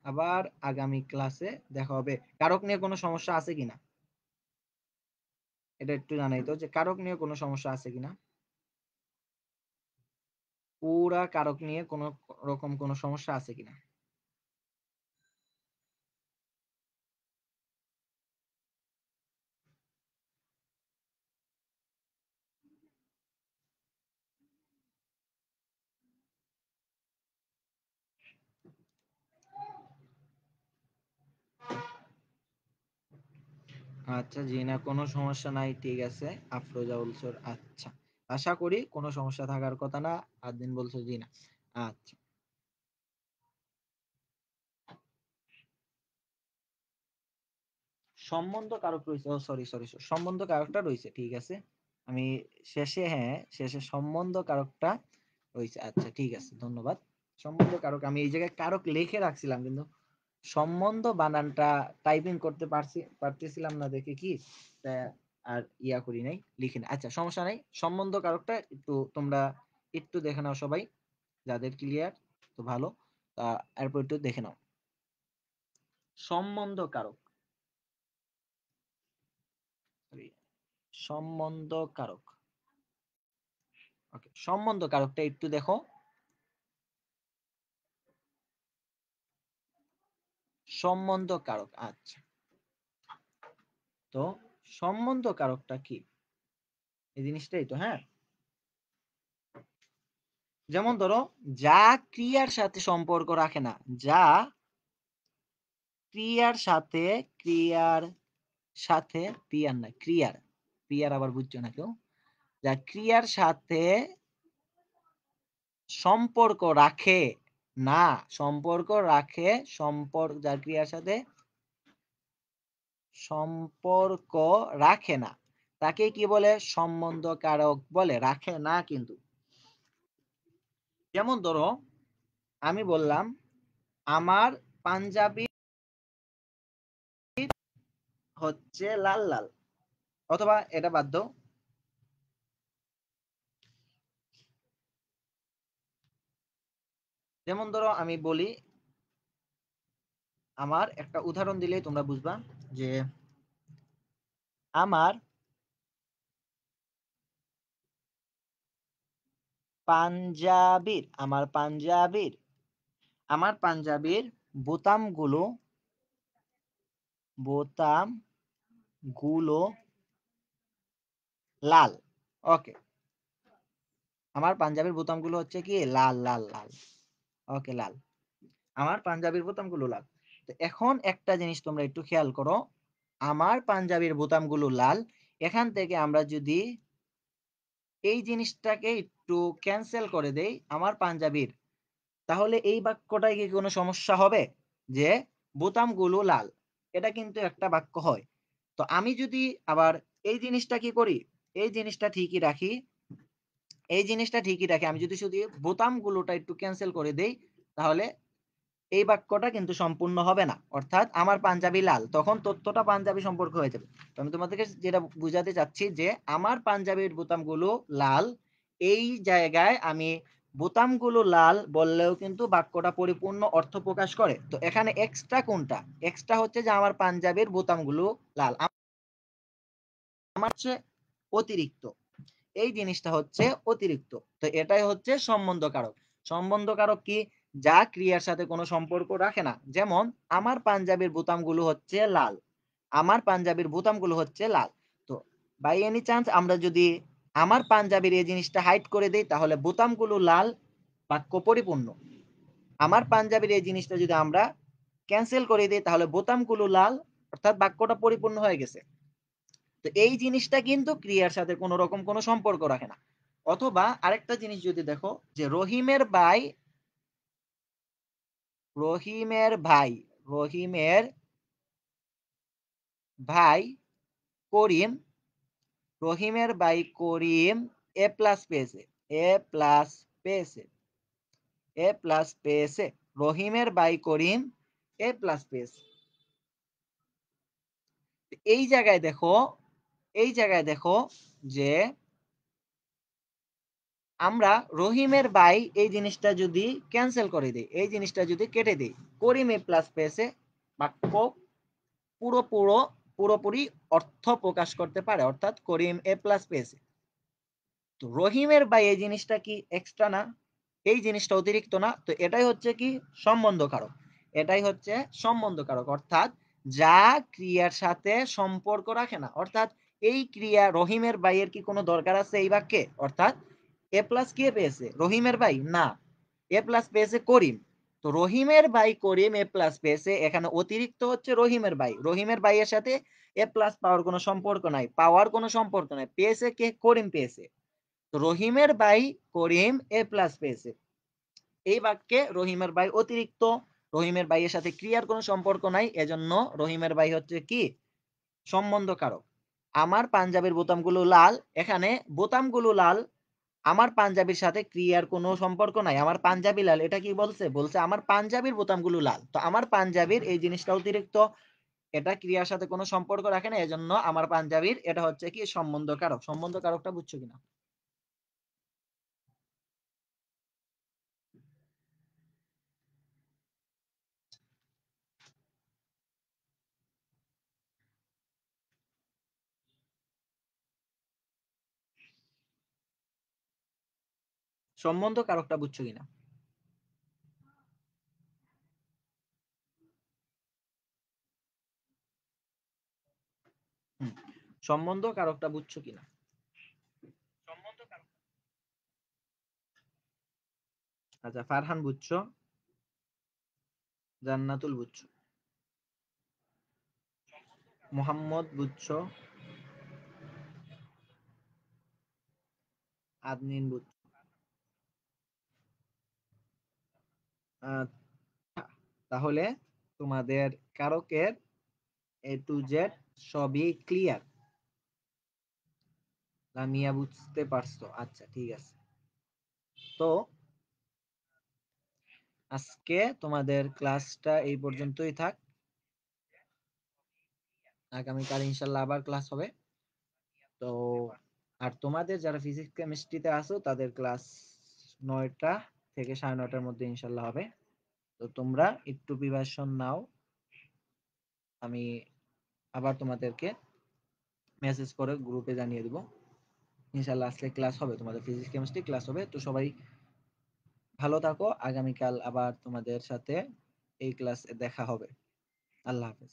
আবার আগামী ক্লাসে দেখা হবে। কারক নিয়ে কোনো সমস্যা আছে কিনা এটা একটু জানাই তো, যে কারক নিয়ে কোনো সমস্যা আছে কিনা, পুরা কারক নিয়ে কোনো রকম কোনো সমস্যা আছে কিনা। আচ্ছা জি না, কোনো সমস্যা নাই, ঠিক আছে। আফরোজা বলছো আচ্ছা, আশা করি কোনো সমস্যা থাকার কথা না। আদিন বলছো জি না, আচ্ছা। সম্বন্ধ কারক রয়েছে, ও সরি সরি, সম্বন্ধ কারকটা রয়েছে, ঠিক আছে। আমি শেষে, হ্যাঁ শেষে সম্বন্ধ কারকটা রয়েছে, আচ্ছা ঠিক আছে, ধন্যবাদ। সম্বন্ধ কারক আমি এই জায়গায় কারক লিখে রাখছিলাম, কিন্তু সম্বন্ধ বানানটা টাইপিং করতে পারতেছিলাম না দেখে কি তা আর ইয়া করি নাই, লিখি না। আচ্ছা সমস্যা নাই, সম্বন্ধ কারকটা একটু তোমরা একটু দেখে নাও সবাই, যাদের ক্লিয়ার তো ভালো। এরপর একটু দেখে নাও সম্বন্ধ কারক। সম্বন্ধ কারক, ওকে, সম্বন্ধ কারকটা একটু দেখো। সম্বন্ধ কারক, আচ্ছা। তো সম্বন্ধ কারকটা কি, এই জিনিসটাই তো, হ্যাঁ। যেমন ধরো, যা ক্রিয়ার সাথে সম্পর্ক রাখে না, যা ক্রিয়ার সাথে, ক্রিয়ার সাথে, ক্রিয়ার না ক্রিয়ার, ক্রিয়ার আবার বুঝছো না কেউ, যা ক্রিয়ার সাথে সম্পর্ক রাখে না, সম্পর্ক রাখে, সম্পর্ক, যা ক্রিয়ার সাথে সম্পর্ক রাখে না, তাকে কি বলে, সম্বন্ধ কারক বলে, রাখে না কিন্তু। যেমন ধরো, আমি বললাম আমার পাঞ্জাবি হচ্ছে লাল লাল, অথবা এটা বাদ দাও, যেমন ধরো আমি বলি, আমার একটা উদাহরণ দিলেই তোমরা বুঝবা, যে আমার আমার পাঞ্জাবির বোতামগুলো, বোতামগুলো লাল। ওকে, আমার পাঞ্জাবির বোতামগুলো হচ্ছে কি লাল লাল লাল, ওকে লাল, আমার পাঞ্জাবির বোতামগুলো লাল। তো এখন একটা জিনিস তোমরা একটু খেয়াল করো, আমার পাঞ্জাবির বোতামগুলো লাল, এখান থেকে আমরা যদি এই জিনিসটাকে একটু ক্যান্সেল করে দেই, আমার পাঞ্জাবির, তাহলে এই বাক্যটায় কি কোনো সমস্যা হবে, যে বোতামগুলো লাল, এটা কিন্তু একটা বাক্য হয়। তো আমি যদি আবার এই জিনিসটা কি করি, এই জিনিসটা ঠিকই রাখি, এই জিনিসটা ঠিকই রাখি, আমি যদি শুধু বোতামগুলোটা একটু ক্যান্সেল করে দেই, তাহলে এই বাক্যটা কিন্তু সম্পূর্ণ হবে না। অর্থাৎ আমার পাঞ্জাবি লাল, তখন তথ্যটা পাঞ্জাবি সম্পর্ক হয়ে যাবে। তো আমি তোমাদেরকে যেটা বুঝাতে চাচ্ছি, যে আমার পাঞ্জাবির বোতামগুলো লাল, এই জায়গায় আমি বোতামগুলো লাল বললেও কিন্তু বাক্যটা পরিপূর্ণ অর্থ প্রকাশ করে। তো এখানে এক্সট্রা কোনটা, এক্সট্রা হচ্ছে যে আমার পাঞ্জাবির বোতামগুলো লাল, আমার হচ্ছে অতিরিক্ত, এই জিনিসটা হচ্ছে অতিরিক্ত। তো এটাই হচ্ছে সম্বন্ধ কারক। সম্বন্ধ কারক কি, যা ক্রিয়ার সাথে কোনো সম্পর্ক রাখে না। যেমন আমার পাঞ্জাবির বোতামগুলো হচ্ছে লাল, আমার পাঞ্জাবির বোতামগুলো হচ্ছে লাল। তো বাই এনি চান্স আমরা যদি আমার পাঞ্জাবির এই জিনিসটা হাইড করে দিই, তাহলে বোতামগুলো লাল বাক্য পরিপূর্ণ। আমার পাঞ্জাবির এই জিনিসটা যদি আমরা ক্যান্সেল করে দিই, তাহলে বোতামগুলো লাল, অর্থাৎ বাক্যটা পরিপূর্ণ হয়ে গেছে। তো এই জিনিসটা কিন্তু ক্রিয়ার সাথে কোনো রকম কোনো সম্পর্ক রাখে না। অথবা আরেকটা জিনিস যদি দেখো, যে রহিমের ভাই, রহিমের ভাই, রহিমের ভাই করিম, রহিমের ভাই করিম এ প্লাস পেয়েছে, এ প্লাস পেয়েছে, এ প্লাস পেয়েছে, রহিমের ভাই করিম এ প্লাস পেয়েছে। এই জায়গায় দেখো, এই জায়গায় দেখো যে আমরা রহিমের ভাই এই জিনিসটা যদি ক্যান্সেল করে দিই, এই জিনিসটা যদি কেটে দিই, করিম এ প্লাস পেয়েছে, বাক্য পুরো পুরো পুরোপুরি অর্থ প্রকাশ করতে পারে, অর্থাৎ করিম এ প্লাস পেয়েছে। তো রহিমের ভাই এই জিনিসটা কি এক্সট্রা না, এই জিনিসটা অতিরিক্ত না, তো এটাই হচ্ছে কি সম্বন্ধ কারক, এটাই হচ্ছে সম্বন্ধ কারক, অর্থাৎ যা ক্রিয়ার সাথে সম্পর্ক রাখে না, অর্থাৎ এই ক্রিয়া রহিমের ভাইয়ের কি কোনো দরকার আছে এই বাক্যে, অর্থাৎ এ প্লাস কে পেয়েছে, রহিমের ভাই না, এ প্লাস পেয়েছে করিম। তো রহিমের ভাই করিম এ প্লাস পেয়েছে, এখানে অতিরিক্ত হচ্ছে রহিমের ভাই, রহিমের ভাইয়ের সাথে এ প্লাস পাওয়ার কোনো সম্পর্ক নাই, পাওয়ার কোনো সম্পর্ক নাই, পেয়েছে কে, করিম পেয়েছে। তো রহিমের ভাই করিম এ প্লাস পেয়েছে, এই বাক্যে রহিমের ভাই অতিরিক্ত, রহিমের ভাইয়ের সাথে ক্রিয়ার কোনো সম্পর্ক নাই, এজন্য রহিমের ভাই হচ্ছে কি সম্বন্ধ কারক। আমার পাঞ্জাবির বোতামগুলো লাল, এখানে বোতামগুলো লাল, আমার পাঞ্জাবির সাথে ক্রিয়ার কোনো সম্পর্ক নাই, আমার পাঞ্জাবি লাল, এটা কি বলছে, বলছে আমার পাঞ্জাবির বোতামগুলো লাল, তো আমার পাঞ্জাবির এই জিনিসটা অতিরিক্ত, এটা ক্রিয়ার সাথে কোনো সম্পর্ক রাখে না, এজন্য আমার পাঞ্জাবির এটা হচ্ছে কি সম্বন্ধ কারক। সম্বন্ধ কারকটা বুঝছো কিনা? সম্বন্ধ কারকটা বুঝছো কিনা? হুম, সম্বন্ধ কারকটা বুঝছো কিনা? সম্বন্ধ কারক, আচ্ছা ফারহান বুঝছো, জান্নাতুল বুঝছো, মোহাম্মদ বুঝছো, আদনিন বুঝছো। আচ্ছা, তাহলে তোমাদের কারকের এ টু জেড সবই ক্লিয়ার, লামিয়া বুঝতে পারছো? আচ্ছা ঠিক আছে। তো আজকে তোমাদের ক্লাসটা এই পর্যন্তই থাক, আগামীকাল ইনশাল্লাহ আবার ক্লাস হবে। তো আর তোমাদের যারা ফিজিক্স কেমিস্ট্রিতে আছো তাদের ক্লাস 9টা থেকে 9:30টার মধ্যে ইনশাল্লাহ হবে। তো তোমরা একটু প্রিপারেশন নাও, আমি আবার তোমাদেরকে মেসেজ করে গ্রুপে জানিয়ে দেবো। ইনশাল্লাহ আজকে ক্লাস হবে, তোমাদের ফিজিক্স কেমিস্ট্রি ক্লাস হবে। তো সবাই ভালো থাকো, আগামীকাল আবার তোমাদের সাথে এই ক্লাসে দেখা হবে। আল্লাহ হাফেজ।